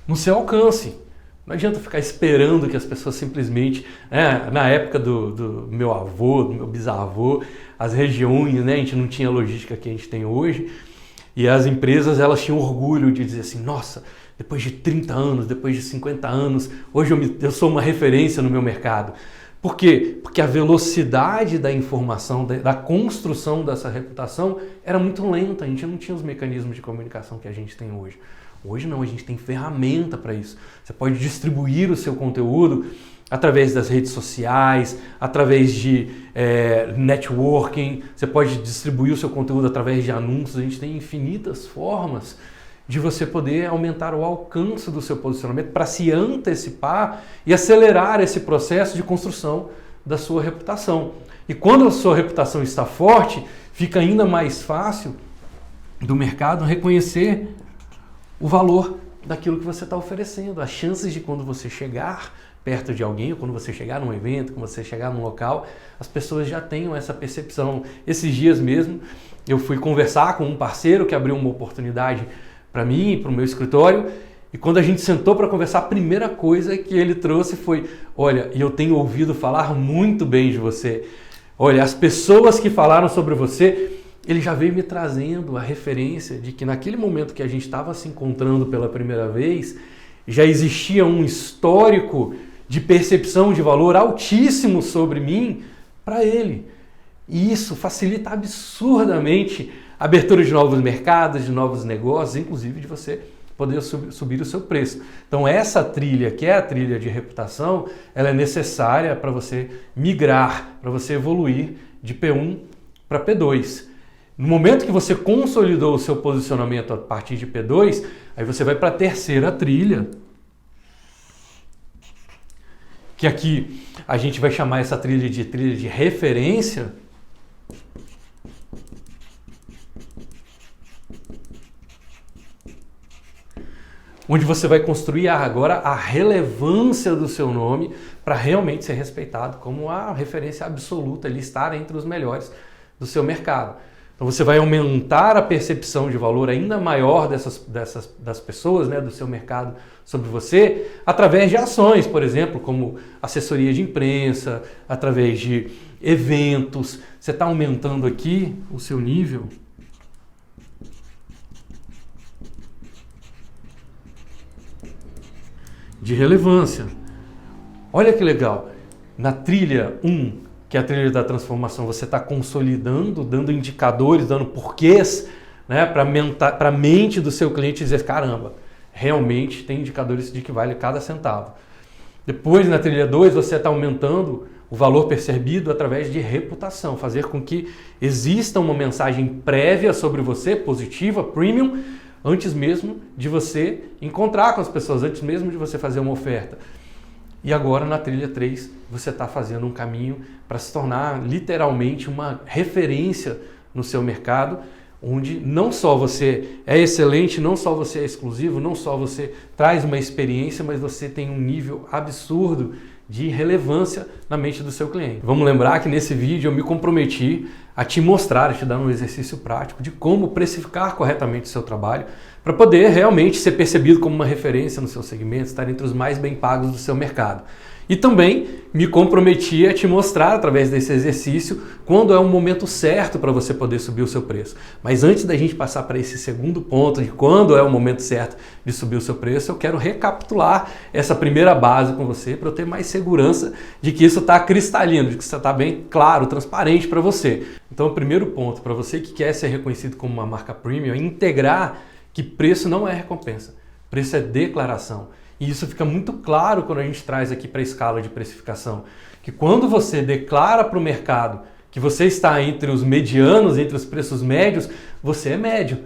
no seu alcance. Não adianta ficar esperando que as pessoas simplesmente... na época do meu avô, do meu bisavô, as regiões, né, a gente não tinha a logística que a gente tem hoje, e as empresas elas tinham orgulho de dizer assim, nossa, depois de 30 anos, depois de 50 anos, hoje eu sou uma referência no meu mercado. Por quê? Porque a velocidade da informação, da construção dessa reputação era muito lenta, a gente não tinha os mecanismos de comunicação que a gente tem hoje. Hoje não, a gente tem ferramenta para isso. Você pode distribuir o seu conteúdo através das redes sociais, através de networking, você pode distribuir o seu conteúdo através de anúncios, a gente tem infinitas formas de você poder aumentar o alcance do seu posicionamento para se antecipar e acelerar esse processo de construção da sua reputação. E quando a sua reputação está forte, fica ainda mais fácil do mercado reconhecer o valor daquilo que você está oferecendo, as chances de quando você chegar perto de alguém, ou quando você chegar num evento, quando você chegar num local, as pessoas já tenham essa percepção. Esses dias mesmo, eu fui conversar com um parceiro que abriu uma oportunidade para mim, para o meu escritório, e quando a gente sentou para conversar, a primeira coisa que ele trouxe foi, olha, eu tenho ouvido falar muito bem de você, olha, as pessoas que falaram sobre você, ele já veio me trazendo a referência de que naquele momento que a gente estava se encontrando pela primeira vez, já existia um histórico de percepção de valor altíssimo sobre mim para ele. E isso facilita absurdamente a abertura de novos mercados, de novos negócios, inclusive de você poder subir o seu preço. Então essa trilha, que é a trilha de reputação, ela é necessária para você migrar, para você evoluir de P1 para P2. No momento que você consolidou o seu posicionamento a partir de P2, aí você vai para a terceira trilha, que aqui a gente vai chamar essa trilha de referência. Onde você vai construir agora a relevância do seu nome para realmente ser respeitado como a referência absoluta, ele estar entre os melhores do seu mercado. Então você vai aumentar a percepção de valor ainda maior das pessoas, né, do seu mercado sobre você, através de ações, por exemplo, como assessoria de imprensa, através de eventos. Você está aumentando aqui o seu nível de relevância. Olha que legal, na trilha 1, que é a trilha da transformação, você está consolidando, dando indicadores, dando porquês, né, para a mente do seu cliente dizer, caramba, realmente tem indicadores de que vale cada centavo. Depois, na trilha 2, você está aumentando o valor percebido através de reputação, fazer com que exista uma mensagem prévia sobre você, positiva, premium, antes mesmo de você encontrar com as pessoas, antes mesmo de você fazer uma oferta. E agora, na trilha 3, você está fazendo um caminho para se tornar literalmente uma referência no seu mercado, onde não só você é excelente, não só você é exclusivo, não só você traz uma experiência, mas você tem um nível absurdo de relevância na mente do seu cliente. Vamos lembrar que nesse vídeo eu me comprometi a te mostrar, a te dar um exercício prático de como precificar corretamente o seu trabalho para poder realmente ser percebido como uma referência no seu segmento, estar entre os mais bem pagos do seu mercado. E também me comprometi a te mostrar através desse exercício quando é o momento certo para você poder subir o seu preço. Mas antes da gente passar para esse segundo ponto de quando é o momento certo de subir o seu preço, eu quero recapitular essa primeira base com você para eu ter mais segurança de que isso está cristalino, de que isso está bem claro, transparente para você. Então o primeiro ponto para você que quer ser reconhecido como uma marca premium é integrar que preço não é recompensa, preço é declaração. E isso fica muito claro quando a gente traz aqui para a escala de precificação, que quando você declara para o mercado que você está entre os medianos, entre os preços médios, você é médio.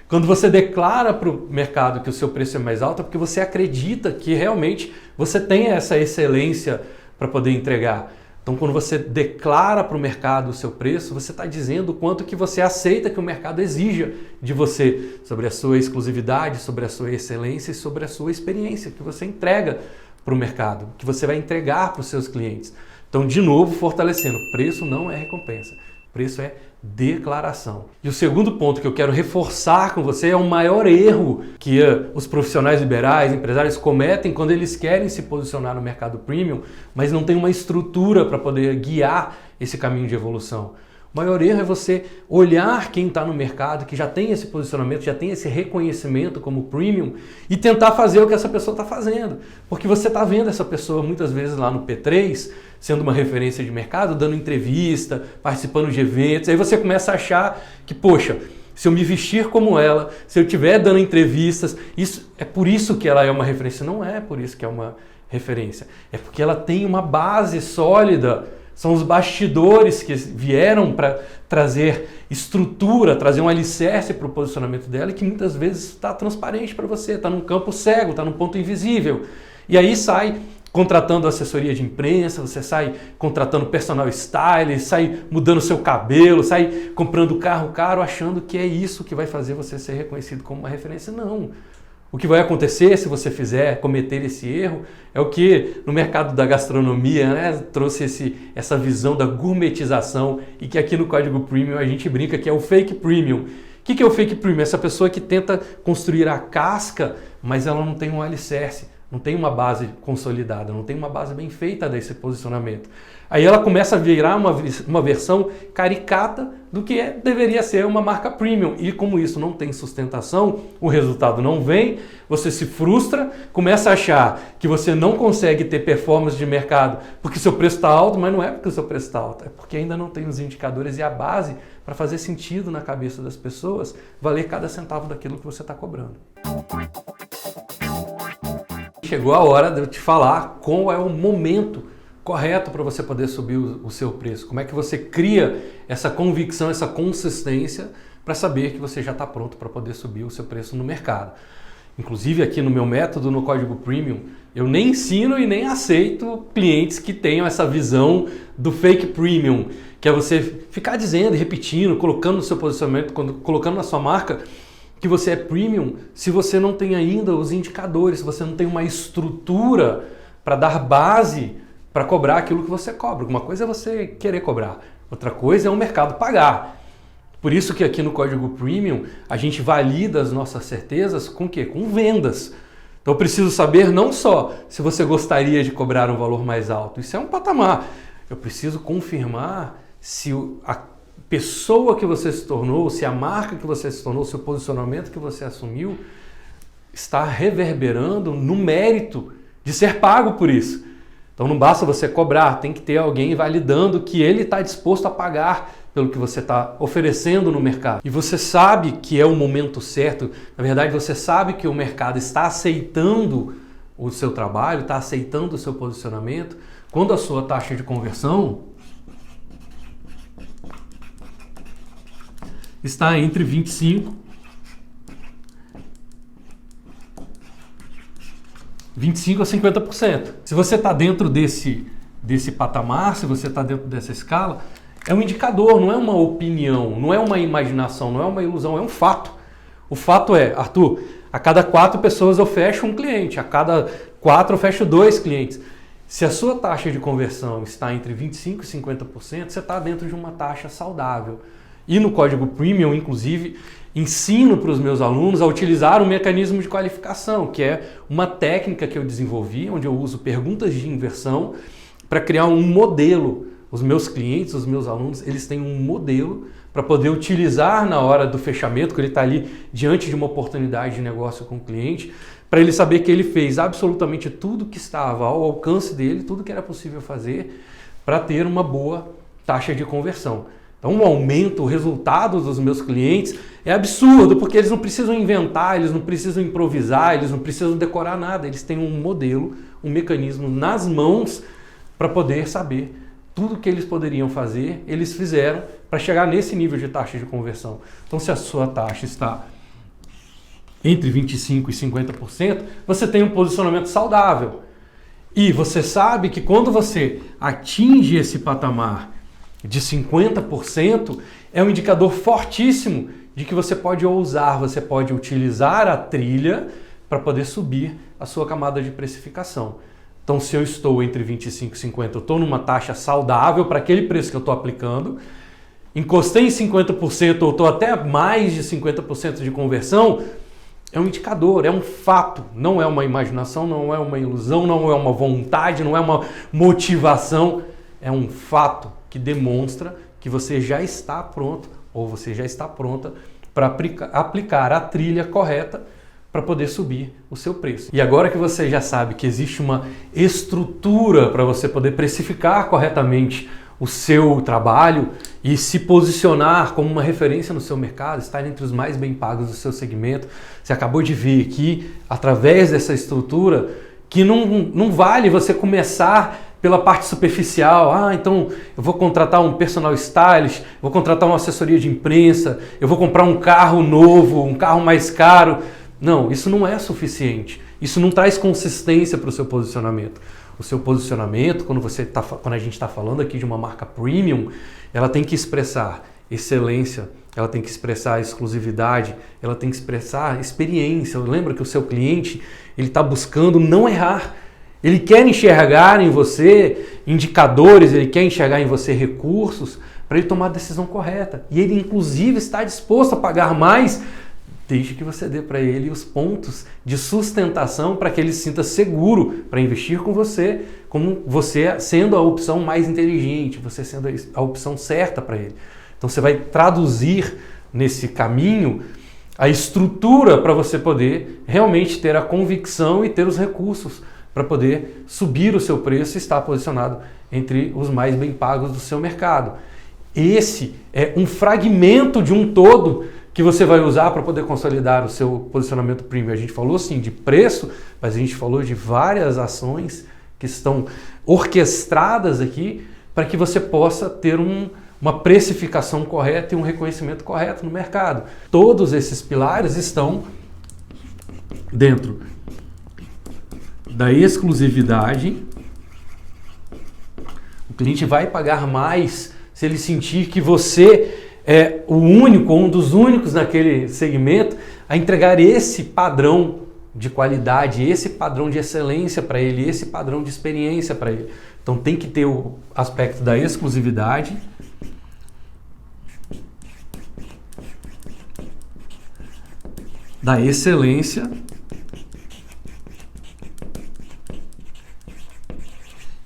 Quando você declara para o mercado que o seu preço é mais alto, é porque você acredita que realmente você tem essa excelência para poder entregar. Então, quando você declara para o mercado o seu preço, você está dizendo o quanto que você aceita que o mercado exija de você sobre a sua exclusividade, sobre a sua excelência e sobre a sua experiência que você entrega para o mercado, que você vai entregar para os seus clientes. Então, de novo, fortalecendo, preço não é recompensa, preço é declaração. E o segundo ponto que eu quero reforçar com você é o maior erro que os profissionais liberais, empresários cometem quando eles querem se posicionar no mercado premium, mas não tem uma estrutura para poder guiar esse caminho de evolução. O maior erro é você olhar quem está no mercado, que já tem esse posicionamento, já tem esse reconhecimento como premium e tentar fazer o que essa pessoa está fazendo. Porque você está vendo essa pessoa muitas vezes lá no P3, sendo uma referência de mercado, dando entrevista, participando de eventos. Aí você começa a achar que, poxa, se eu me vestir como ela, se eu estiver dando entrevistas, isso é por isso que ela é uma referência. Não é por isso que é uma referência. É porque ela tem uma base sólida. São os bastidores que vieram para trazer estrutura, trazer um alicerce para o posicionamento dela e que muitas vezes está transparente para você, está num campo cego, está num ponto invisível. E aí sai contratando assessoria de imprensa, você sai contratando personal stylist, sai mudando seu cabelo, sai comprando carro caro achando que é isso que vai fazer você ser reconhecido como uma referência. Não. O que vai acontecer se você cometer esse erro é o que no mercado da gastronomia, né, trouxe essa visão da gourmetização e que aqui no Código Premium a gente brinca que é o fake premium. O que é o fake premium? Essa pessoa que tenta construir a casca, mas ela não tem um alicerce, não tem uma base consolidada, não tem uma base bem feita desse posicionamento. Aí ela começa a virar uma versão caricata do que deveria ser uma marca premium. E como isso não tem sustentação, o resultado não vem, você se frustra, começa a achar que você não consegue ter performance de mercado porque seu preço está alto, mas não é porque o seu preço está alto, é porque ainda não tem os indicadores e a base para fazer sentido na cabeça das pessoas, valer cada centavo daquilo que você está cobrando. Chegou a hora de eu te falar qual é o momento correto para você poder subir o seu preço. Como é que você cria essa convicção, essa consistência para saber que você já está pronto para poder subir o seu preço no mercado. Inclusive aqui no meu método, no Código Premium, eu nem ensino e nem aceito clientes que tenham essa visão do fake premium, que é você ficar dizendo e repetindo, colocando no seu posicionamento, colocando na sua marca que você é premium, se você não tem ainda os indicadores, se você não tem uma estrutura para dar base para cobrar aquilo que você cobra. Uma coisa é você querer cobrar, outra coisa é o mercado pagar. Por isso que aqui no Código Premium a gente valida as nossas certezas com o quê? Com vendas. Então eu preciso saber não só se você gostaria de cobrar um valor mais alto, isso é um patamar. Eu preciso confirmar se a pessoa que você se tornou, se a marca que você se tornou, se o posicionamento que você assumiu está reverberando no mérito de ser pago por isso. Então não basta você cobrar, tem que ter alguém validando que ele está disposto a pagar pelo que você está oferecendo no mercado. E você sabe que é o momento certo, na verdade você sabe que o mercado está aceitando o seu trabalho, está aceitando o seu posicionamento, quando a sua taxa de conversão está entre 25% a 50%. Se você está dentro desse patamar, se você está dentro dessa escala, é um indicador, não é uma opinião, não é uma imaginação, não é uma ilusão, é um fato. O fato é, Arthur, a cada 4 pessoas eu fecho um cliente, a cada 4 eu fecho 2 clientes. Se a sua taxa de conversão está entre 25% e 50%, você está dentro de uma taxa saudável. E no Código Premium, inclusive, ensino para os meus alunos a utilizar um mecanismo de qualificação, que é uma técnica que eu desenvolvi, onde eu uso perguntas de inversão para criar um modelo. Os meus clientes, os meus alunos, eles têm um modelo para poder utilizar na hora do fechamento, que ele está ali diante de uma oportunidade de negócio com o cliente, para ele saber que ele fez absolutamente tudo que estava ao alcance dele, tudo que era possível fazer para ter uma boa taxa de conversão. Então o aumento, o resultado dos meus clientes é absurdo, porque eles não precisam inventar, eles não precisam improvisar, eles não precisam decorar nada, eles têm um modelo, um mecanismo nas mãos para poder saber tudo que eles poderiam fazer, eles fizeram para chegar nesse nível de taxa de conversão. Então se a sua taxa está entre 25% e 50%, você tem um posicionamento saudável. E você sabe que quando você atinge esse patamar de 50%, é um indicador fortíssimo de que você pode ousar, você pode utilizar a trilha para poder subir a sua camada de precificação. Então, se eu estou entre 25% e 50%, eu estou numa taxa saudável para aquele preço que eu estou aplicando, encostei em 50% ou estou até mais de 50% de conversão, é um indicador, é um fato, não é uma imaginação, não é uma ilusão, não é uma vontade, não é uma motivação, é um fato que demonstra que você já está pronto ou você já está pronta para aplicar a trilha correta para poder subir o seu preço. E agora que você já sabe que existe uma estrutura para você poder precificar corretamente o seu trabalho e se posicionar como uma referência no seu mercado, estar entre os mais bem pagos do seu segmento, você acabou de ver aqui, através dessa estrutura, que não vale você começar pela parte superficial. Então eu vou contratar um personal stylist, vou contratar uma assessoria de imprensa, eu vou comprar um carro novo, um carro mais caro. Não, isso não é suficiente. Isso não traz consistência para o seu posicionamento. O seu posicionamento, quando a gente está falando aqui de uma marca premium, ela tem que expressar excelência, ela tem que expressar exclusividade, ela tem que expressar experiência. Lembra que o seu cliente ele está buscando não errar. Ele quer enxergar em você indicadores, ele quer enxergar em você recursos para ele tomar a decisão correta. E ele, inclusive, está disposto a pagar mais, desde que você dê para ele os pontos de sustentação para que ele se sinta seguro para investir com você, como você sendo a opção mais inteligente, você sendo a opção certa para ele. Então você vai traduzir nesse caminho a estrutura para você poder realmente ter a convicção e ter os recursos para poder subir o seu preço e estar posicionado entre os mais bem pagos do seu mercado. Esse é um fragmento de um todo que você vai usar para poder consolidar o seu posicionamento premium. A gente falou sim de preço, mas a gente falou de várias ações que estão orquestradas aqui para que você possa ter uma precificação correta e um reconhecimento correto no mercado. Todos esses pilares estão dentro da exclusividade. O cliente vai pagar mais se ele sentir que você é o único, um dos únicos naquele segmento a entregar esse padrão de qualidade, esse padrão de excelência para ele, esse padrão de experiência para ele. Então tem que ter o aspecto da exclusividade, da excelência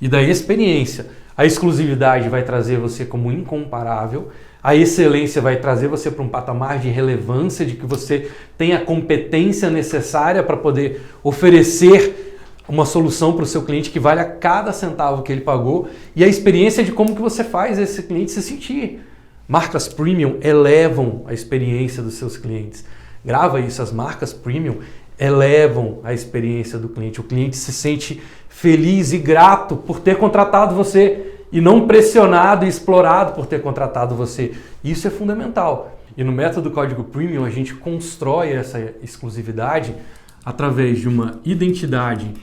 e da experiência. A exclusividade vai trazer você como incomparável, a excelência vai trazer você para um patamar de relevância, de que você tem a competência necessária para poder oferecer uma solução para o seu cliente que vale a cada centavo que ele pagou, e a experiência de como que você faz esse cliente se sentir. Marcas premium elevam a experiência dos seus clientes. Grava isso, as marcas premium elevam a experiência do cliente. O cliente se sente feliz e grato por ter contratado você e não pressionado e explorado por ter contratado você. Isso é fundamental. E no método Código Premium a gente constrói essa exclusividade através de uma identidade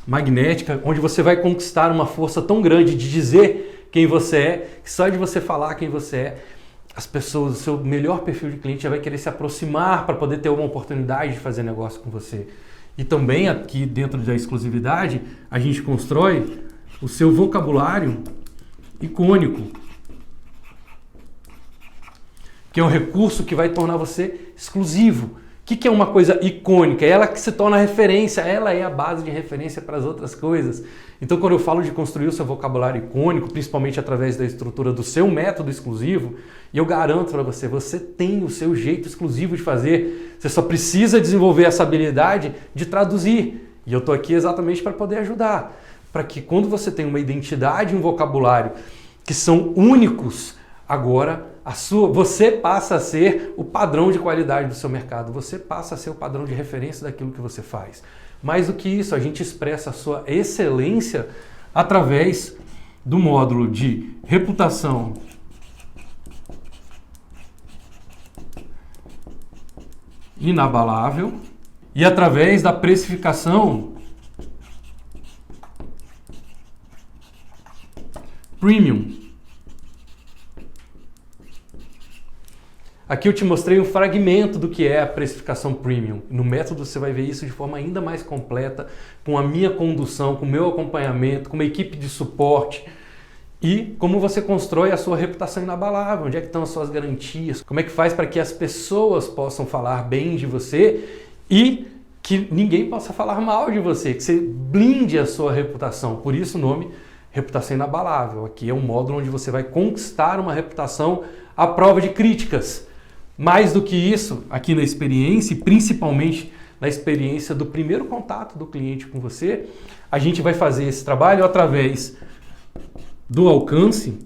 magnética, onde você vai conquistar uma força tão grande de dizer quem você é, que só de você falar quem você é, as pessoas, o seu melhor perfil de cliente já vai querer se aproximar para poder ter uma oportunidade de fazer negócio com você. E também aqui dentro da exclusividade, a gente constrói o seu vocabulário icônico. que é um recurso que vai tornar você exclusivo. O que é uma coisa icônica? É ela que se torna referência, ela é a base de referência para as outras coisas. Então, quando eu falo de construir o seu vocabulário icônico, principalmente através da estrutura do seu método exclusivo, e eu garanto para você, você tem o seu jeito exclusivo de fazer, você só precisa desenvolver essa habilidade de traduzir. E eu estou aqui exatamente para poder ajudar, para que quando você tem uma identidade e um vocabulário que são únicos, agora você passa a ser o padrão de qualidade do seu mercado, você passa a ser o padrão de referência daquilo que você faz. Mais do que isso, a gente expressa a sua excelência através do módulo de reputação inabalável e através da precificação premium. Aqui eu te mostrei um fragmento do que é a precificação premium. No método você vai ver isso de forma ainda mais completa, com a minha condução, com o meu acompanhamento, com uma equipe de suporte e como você constrói a sua reputação inabalável, onde é que estão as suas garantias, como é que faz para que as pessoas possam falar bem de você e que ninguém possa falar mal de você, que você blinde a sua reputação. Por isso o nome reputação inabalável. Aqui é um módulo onde você vai conquistar uma reputação à prova de críticas. Mais do que isso, aqui na experiência, e principalmente na experiência do primeiro contato do cliente com você, a gente vai fazer esse trabalho através do alcance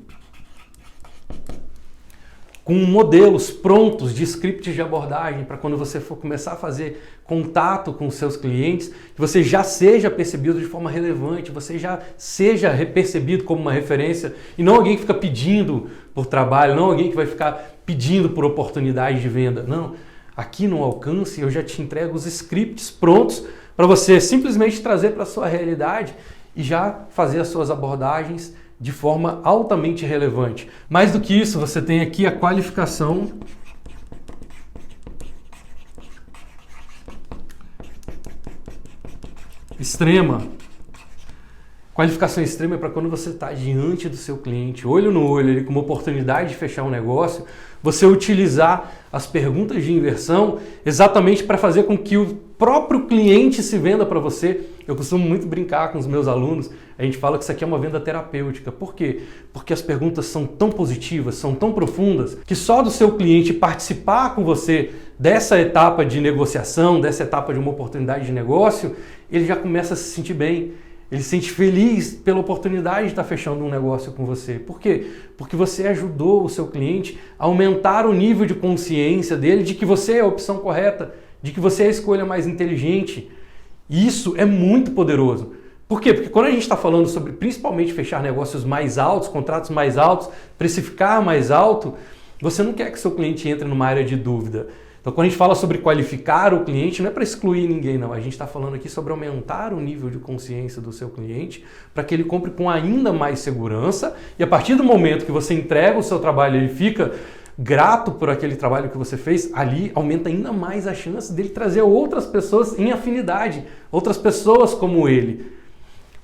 com modelos prontos de scripts de abordagem para quando você for começar a fazer contato com os seus clientes, que você já seja percebido de forma relevante, você já seja percebido como uma referência e não alguém que fica pedindo por trabalho, não alguém que vai ficar pedindo por oportunidade de venda. Não, aqui no Alcance eu já te entrego os scripts prontos para você simplesmente trazer para a sua realidade e já fazer as suas abordagens de forma altamente relevante. Mais do que isso, você tem aqui a qualificação extrema. Qualificação extrema é para quando você está diante do seu cliente, olho no olho, ele com uma oportunidade de fechar um negócio, você utilizar as perguntas de inversão exatamente para fazer com que o próprio cliente se venda para você. Eu costumo muito brincar com os meus alunos, a gente fala que isso aqui é uma venda terapêutica. Por quê? Porque as perguntas são tão positivas, são tão profundas, que só do seu cliente participar com você dessa etapa de negociação, dessa etapa de uma oportunidade de negócio, ele já começa a se sentir bem. Ele se sente feliz pela oportunidade de estar fechando um negócio com você. Por quê? Porque você ajudou o seu cliente a aumentar o nível de consciência dele de que você é a opção correta, de que você é a escolha mais inteligente. Isso é muito poderoso. Por quê? Porque quando a gente está falando sobre principalmente fechar negócios mais altos, contratos mais altos, precificar mais alto, você não quer que seu cliente entre numa área de dúvida. Então, quando a gente fala sobre qualificar o cliente, não é para excluir ninguém, não. A gente está falando aqui sobre aumentar o nível de consciência do seu cliente para que ele compre com ainda mais segurança e a partir do momento que você entrega o seu trabalho, ele fica grato por aquele trabalho que você fez, ali aumenta ainda mais a chance dele trazer outras pessoas em afinidade, outras pessoas como ele.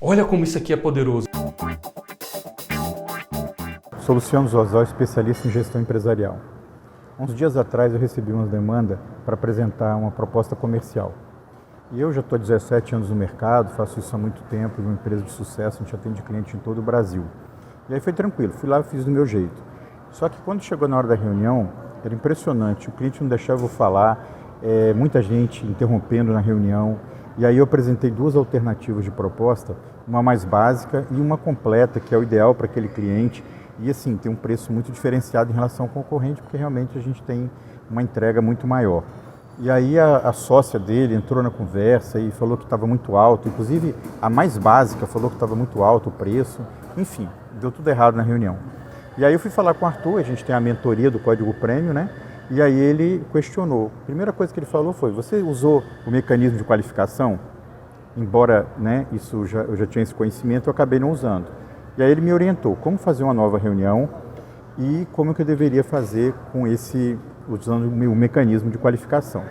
Olha como isso aqui é poderoso. Sou Luciano Zozó, especialista em gestão empresarial. Uns dias atrás eu recebi uma demanda para apresentar uma proposta comercial. E eu já estou há 17 anos no mercado, faço isso há muito tempo, uma empresa de sucesso, a gente atende cliente em todo o Brasil. E aí foi tranquilo, fui lá e fiz do meu jeito. Só que quando chegou na hora da reunião, era impressionante, o cliente não deixava eu falar, muita gente interrompendo na reunião. E aí eu apresentei duas alternativas de proposta, uma mais básica e uma completa, que é o ideal para aquele cliente. E assim, tem um preço muito diferenciado em relação ao concorrente, porque realmente a gente tem uma entrega muito maior. E aí a sócia dele entrou na conversa e falou que estava muito alto, inclusive a mais básica falou que estava muito alto o preço, enfim, deu tudo errado na reunião. E aí eu fui falar com o Arthur, a gente tem a mentoria do Código Prêmio, né? E aí ele questionou. A primeira coisa que ele falou foi, você usou o mecanismo de qualificação? Embora, né, eu já tinha esse conhecimento, eu acabei não usando. E aí ele me orientou como fazer uma nova reunião e como que eu deveria fazer com usando o mecanismo de qualificação.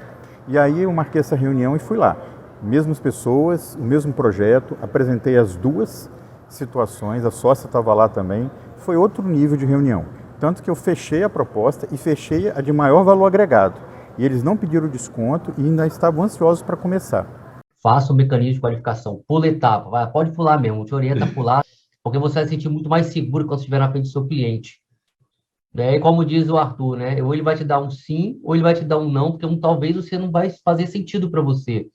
E aí eu marquei essa reunião e fui lá. Mesmas pessoas, o mesmo projeto, apresentei as duas situações, a sócia estava lá também, foi outro nível de reunião. Tanto que eu fechei a proposta e fechei a de maior valor agregado. E eles não pediram desconto e ainda estavam ansiosos para começar. Faça o mecanismo de qualificação, pula etapa, pode pular mesmo, te orienta a pular, porque você vai se sentir muito mais seguro quando estiver na frente do seu cliente. E como diz o Arthur, né? Ou ele vai te dar um sim, ou ele vai te dar um não, porque talvez você não vai fazer sentido para você.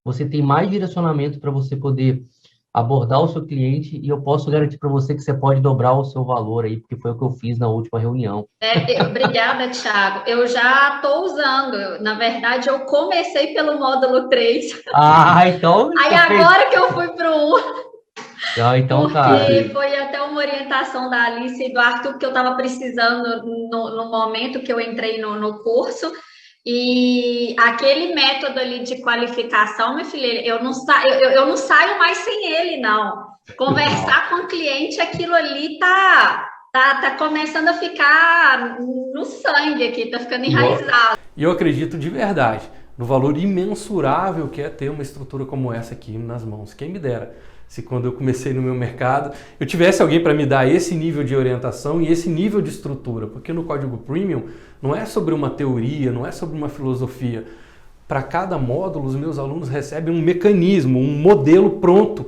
Você tem mais direcionamento para você poder abordar o seu cliente e eu posso garantir para você que você pode dobrar o seu valor aí, porque foi o que eu fiz na última reunião. Obrigada, Thiago. Eu já estou usando. Na verdade, eu comecei pelo módulo 3. Então... Aí agora que eu fui para o 1. Então, porque foi até uma orientação da Alice e do Arthur que eu estava precisando no momento que eu entrei no curso. E aquele método ali de qualificação, minha filha, eu não saio mais sem ele, não. Conversar com o cliente, aquilo ali tá começando a ficar no sangue aqui, tá ficando enraizado. E eu acredito de verdade no valor imensurável que é ter uma estrutura como essa aqui nas mãos. Quem me dera se quando eu comecei no meu mercado, eu tivesse alguém para me dar esse nível de orientação e esse nível de estrutura, porque no Código Premium não é sobre uma teoria, não é sobre uma filosofia. Para cada módulo, os meus alunos recebem um mecanismo, um modelo pronto,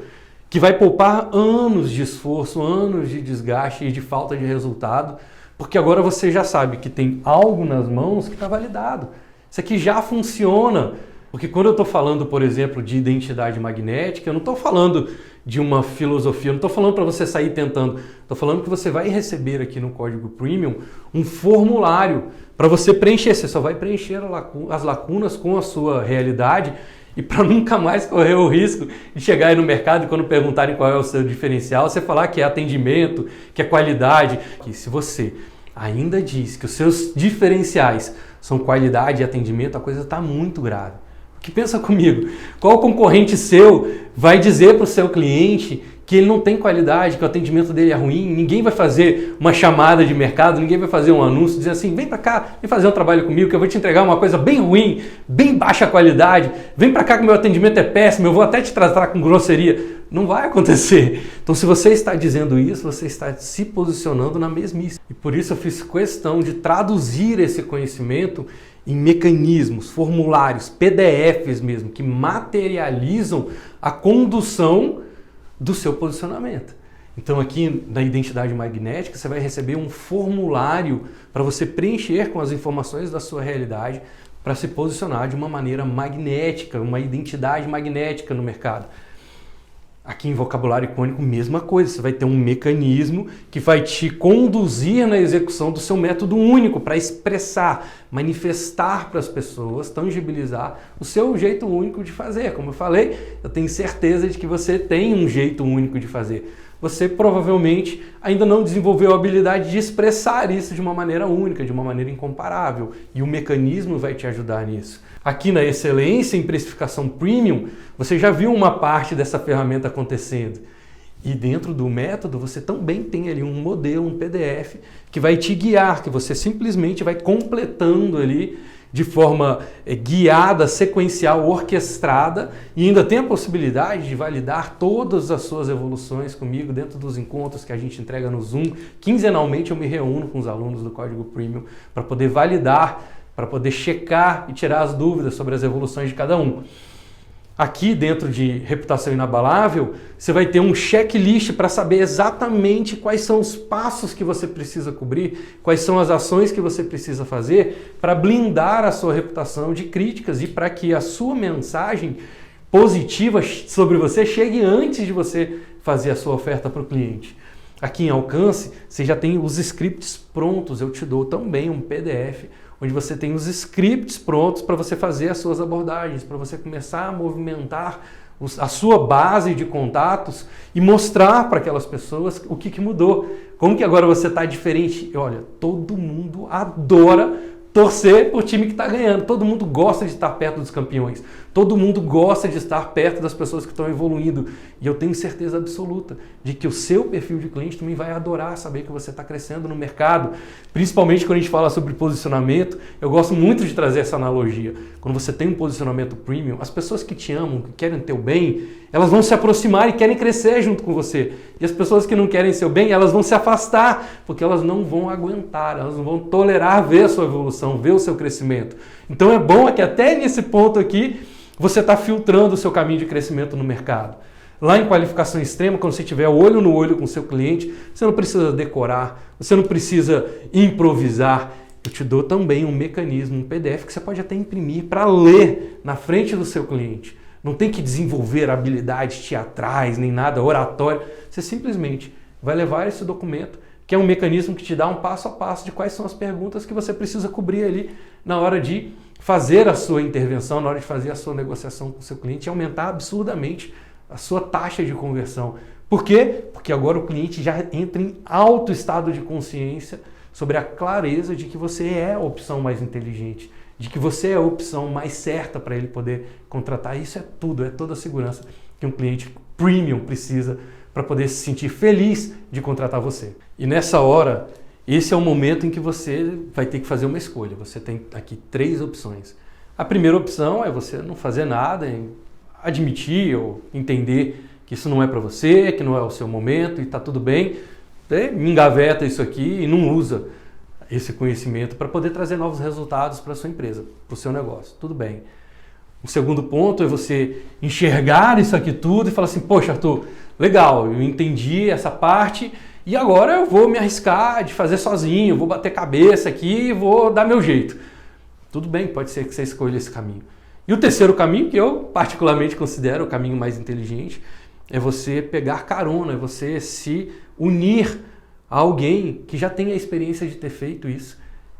que vai poupar anos de esforço, anos de desgaste e de falta de resultado, porque agora você já sabe que tem algo nas mãos que está validado. Isso aqui já funciona. Porque quando eu estou falando, por exemplo, de identidade magnética, eu não estou falando de uma filosofia, eu não estou falando para você sair tentando, estou falando que você vai receber aqui no Código Premium um formulário para você preencher. Você só vai preencher as lacunas com a sua realidade e para nunca mais correr o risco de chegar aí no mercado e quando perguntarem qual é o seu diferencial, você falar que é atendimento, que é qualidade. Que se você ainda diz que os seus diferenciais são qualidade e atendimento, a coisa está muito grave. Porque pensa comigo, qual concorrente seu vai dizer para o seu cliente que ele não tem qualidade, que o atendimento dele é ruim? Ninguém vai fazer uma chamada de mercado, ninguém vai fazer um anúncio dizendo assim, vem para cá, vem fazer um trabalho comigo que eu vou te entregar uma coisa bem ruim, bem baixa qualidade, vem para cá que o meu atendimento é péssimo, eu vou até te tratar com grosseria. Não vai acontecer. Então, se você está dizendo isso, você está se posicionando na mesmice. E por isso eu fiz questão de traduzir esse conhecimento em mecanismos, formulários, PDFs mesmo, que materializam a condução do seu posicionamento. Então aqui na identidade magnética você vai receber um formulário para você preencher com as informações da sua realidade para se posicionar de uma maneira magnética, uma identidade magnética no mercado. Aqui em vocabulário icônico, mesma coisa, você vai ter um mecanismo que vai te conduzir na execução do seu método único para expressar, manifestar para as pessoas, tangibilizar o seu jeito único de fazer. Como eu falei, eu tenho certeza de que você tem um jeito único de fazer. Você provavelmente ainda não desenvolveu a habilidade de expressar isso de uma maneira única, de uma maneira incomparável, e o mecanismo vai te ajudar nisso. Aqui na Excelência em Precificação Premium, você já viu uma parte dessa ferramenta acontecendo. E dentro do método você também tem ali um modelo, um PDF, que vai te guiar, que você simplesmente vai completando ali de forma guiada, sequencial, orquestrada, e ainda tem a possibilidade de validar todas as suas evoluções comigo dentro dos encontros que a gente entrega no Zoom. Quinzenalmente eu me reúno com os alunos do Código Premium para poder validar, para poder checar e tirar as dúvidas sobre as evoluções de cada um. Aqui dentro de Reputação Inabalável, você vai ter um checklist para saber exatamente quais são os passos que você precisa cobrir, quais são as ações que você precisa fazer para blindar a sua reputação de críticas e para que a sua mensagem positiva sobre você chegue antes de você fazer a sua oferta para o cliente. Aqui em Alcance, você já tem os scripts prontos, eu te dou também um PDF onde você tem os scripts prontos para você fazer as suas abordagens, para você começar a movimentar a sua base de contatos e mostrar para aquelas pessoas o que mudou. Como que agora você está diferente? Olha, todo mundo adora torcer por time que está ganhando. Todo mundo gosta de estar perto dos campeões. Todo mundo gosta de estar perto das pessoas que estão evoluindo. E eu tenho certeza absoluta de que o seu perfil de cliente também vai adorar saber que você está crescendo no mercado. Principalmente quando a gente fala sobre posicionamento, eu gosto muito de trazer essa analogia. Quando você tem um posicionamento premium, as pessoas que te amam, que querem teu bem, elas vão se aproximar e querem crescer junto com você. E as pessoas que não querem seu bem, elas vão se afastar, porque elas não vão aguentar, elas não vão tolerar ver a sua evolução, ver o seu crescimento. Então é bom que até nesse ponto aqui, você está filtrando o seu caminho de crescimento no mercado. Lá em qualificação extrema, quando você tiver olho no olho com o seu cliente, você não precisa decorar, você não precisa improvisar. Eu te dou também um mecanismo, um PDF que você pode até imprimir para ler na frente do seu cliente. Não tem que desenvolver habilidades teatrais, nem nada, oratório. Você simplesmente vai levar esse documento, que é um mecanismo que te dá um passo a passo de quais são as perguntas que você precisa cobrir ali na hora de fazer a sua intervenção, na hora de fazer a sua negociação com o seu cliente e aumentar absurdamente a sua taxa de conversão. Por quê? Porque agora o cliente já entra em alto estado de consciência sobre a clareza de que você é a opção mais inteligente, de que você é a opção mais certa para ele poder contratar. Isso é tudo, é toda a segurança que um cliente premium precisa para poder se sentir feliz de contratar você. E nessa hora, esse é o momento em que você vai ter que fazer uma escolha. Você tem aqui 3 opções. A primeira opção é você não fazer nada, admitir ou entender que isso não é para você, que não é o seu momento e está tudo bem. Engaveta isso aqui e não usa esse conhecimento para poder trazer novos resultados para a sua empresa, para o seu negócio. Tudo bem. O segundo ponto é você enxergar isso aqui tudo e falar assim, poxa, Arthur, legal, eu entendi essa parte e agora eu vou me arriscar de fazer sozinho, vou bater cabeça aqui e vou dar meu jeito. Tudo bem, pode ser que você escolha esse caminho. E o terceiro caminho, que eu particularmente considero o caminho mais inteligente, é você pegar carona, é você se unir a alguém que já tenha a experiência de ter feito isso,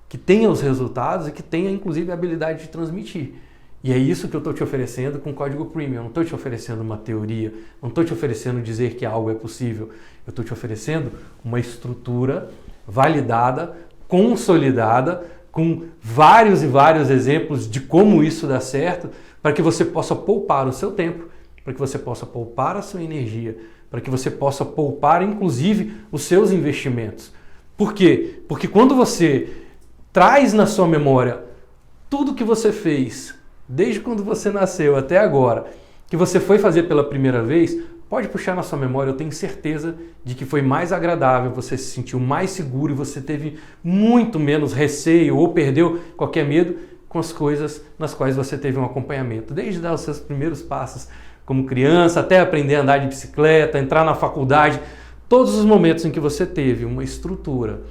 que tenha os resultados e que tenha inclusive a habilidade de transmitir. E é isso que eu estou te oferecendo com o Código Premium. Eu não estou te oferecendo uma teoria, não estou te oferecendo dizer que algo é possível. Eu estou te oferecendo uma estrutura validada, consolidada, com vários e vários exemplos de como isso dá certo, para que você possa poupar o seu tempo, para que você possa poupar a sua energia, para que você possa poupar inclusive os seus investimentos. Por quê? Porque quando você traz na sua memória tudo que você fez, desde quando você nasceu até agora, que você foi fazer pela primeira vez, pode puxar na sua memória, eu tenho certeza de que foi mais agradável, você se sentiu mais seguro e você teve muito menos receio ou perdeu qualquer medo com as coisas nas quais você teve um acompanhamento. Desde dar os seus primeiros passos como criança, até aprender a andar de bicicleta, entrar na faculdade, todos os momentos em que você teve uma estrutura,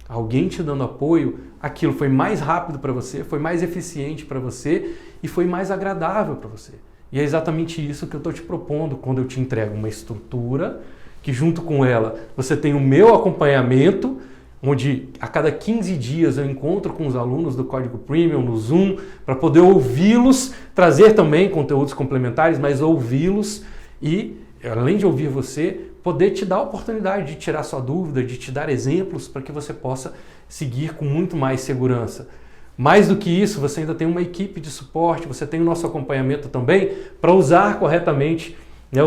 alguém te dando apoio, aquilo foi mais rápido para você, foi mais eficiente para você e foi mais agradável para você. E é exatamente isso que eu estou te propondo quando eu te entrego uma estrutura, que junto com ela você tem o meu acompanhamento, onde a cada 15 dias eu encontro com os alunos do Código Premium no Zoom, para poder ouvi-los, trazer também conteúdos complementares, mas ouvi-los e, além de ouvir você, poder te dar a oportunidade de tirar sua dúvida, de te dar exemplos para que você possa seguir com muito mais segurança. Mais do que isso, você ainda tem uma equipe de suporte, você tem o nosso acompanhamento também para usar corretamente,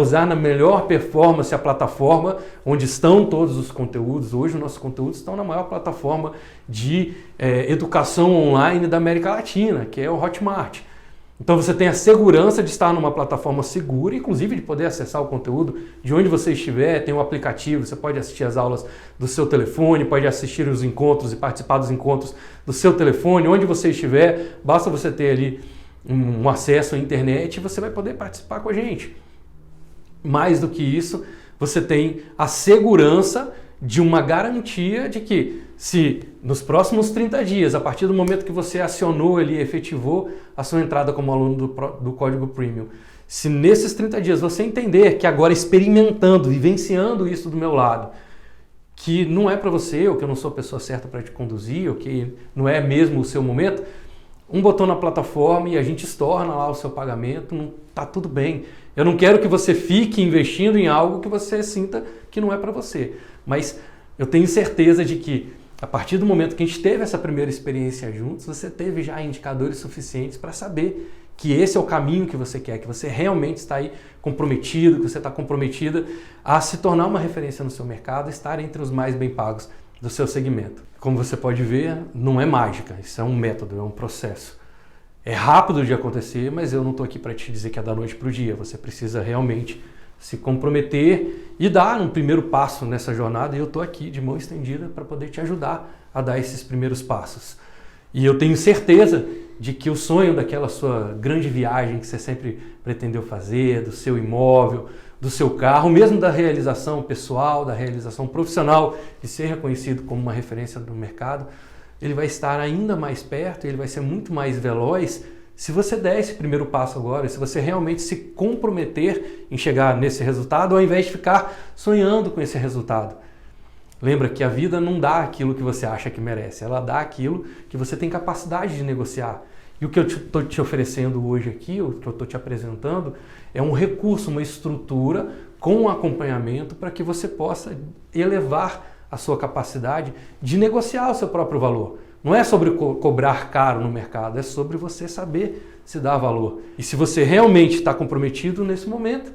usar na melhor performance a plataforma onde estão todos os conteúdos. Hoje os nossos conteúdos estão na maior plataforma de educação online da América Latina, que é o Hotmart. Então você tem a segurança de estar numa plataforma segura, inclusive de poder acessar o conteúdo de onde você estiver, tem um aplicativo, você pode assistir as aulas do seu telefone, pode assistir os encontros e participar dos encontros do seu telefone, onde você estiver, basta você ter ali um acesso à internet e você vai poder participar com a gente. Mais do que isso, você tem a segurança de uma garantia de que se nos próximos 30 dias, a partir do momento que você acionou ali, efetivou a sua entrada como aluno do Código Premium, se nesses 30 dias você entender que agora experimentando, vivenciando isso do meu lado, que não é para você, ou que eu não sou a pessoa certa para te conduzir, ou que não é mesmo o seu momento, um botão na plataforma e a gente estorna lá o seu pagamento, tá tudo bem. Eu não quero que você fique investindo em algo que você sinta que não é para você, mas eu tenho certeza de que A partir do momento que a gente teve essa primeira experiência juntos, você teve já indicadores suficientes para saber que esse é o caminho que você quer, que você realmente está aí comprometido, que você está comprometida a se tornar uma referência no seu mercado, estar entre os mais bem pagos do seu segmento. Como você pode ver, não é mágica, isso é um método, é um processo. É rápido de acontecer, mas eu não estou aqui para te dizer que é da noite para o dia. Você precisa realmente se comprometer e dar um primeiro passo nessa jornada, e eu estou aqui de mão estendida para poder te ajudar a dar esses primeiros passos. E eu tenho certeza de que o sonho daquela sua grande viagem que você sempre pretendeu fazer, do seu imóvel, do seu carro, mesmo da realização pessoal, da realização profissional, de ser reconhecido como uma referência no mercado, ele vai estar ainda mais perto, ele vai ser muito mais veloz se você der esse primeiro passo agora, se você realmente se comprometer em chegar nesse resultado, ao invés de ficar sonhando com esse resultado. Lembra que a vida não dá aquilo que você acha que merece, ela dá aquilo que você tem capacidade de negociar. E o que eu estou te oferecendo hoje aqui, o que eu estou te apresentando, é um recurso, uma estrutura com um acompanhamento para que você possa elevar a sua capacidade de negociar o seu próprio valor. Não é sobre cobrar caro no mercado, é sobre você saber se dar valor. E se você realmente está comprometido nesse momento,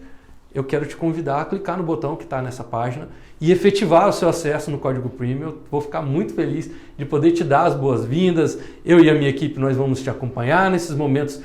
eu quero te convidar a clicar no botão que está nessa página e efetivar o seu acesso no Código Premium. Eu vou ficar muito feliz de poder te dar as boas-vindas. Eu e a minha equipe, nós vamos te acompanhar nesses momentos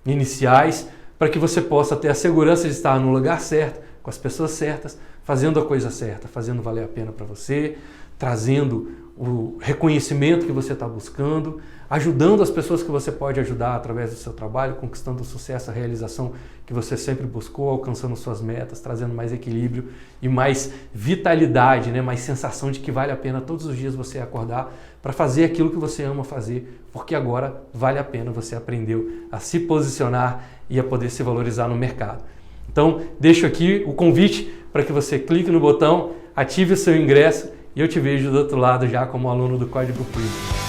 iniciais para que você possa ter a segurança de estar no lugar certo, com as pessoas certas, fazendo a coisa certa, fazendo valer a pena para você, trazendo o reconhecimento que você está buscando, ajudando as pessoas que você pode ajudar através do seu trabalho, conquistando o sucesso, a realização que você sempre buscou, alcançando suas metas, trazendo mais equilíbrio e mais vitalidade, né? Mais sensação de que vale a pena todos os dias você acordar para fazer aquilo que você ama fazer, porque agora vale a pena, você aprendeu a se posicionar e a poder se valorizar no mercado. Então, deixo aqui o convite para que você clique no botão, ative o seu ingresso e eu te vejo do outro lado já como aluno do Código Premium.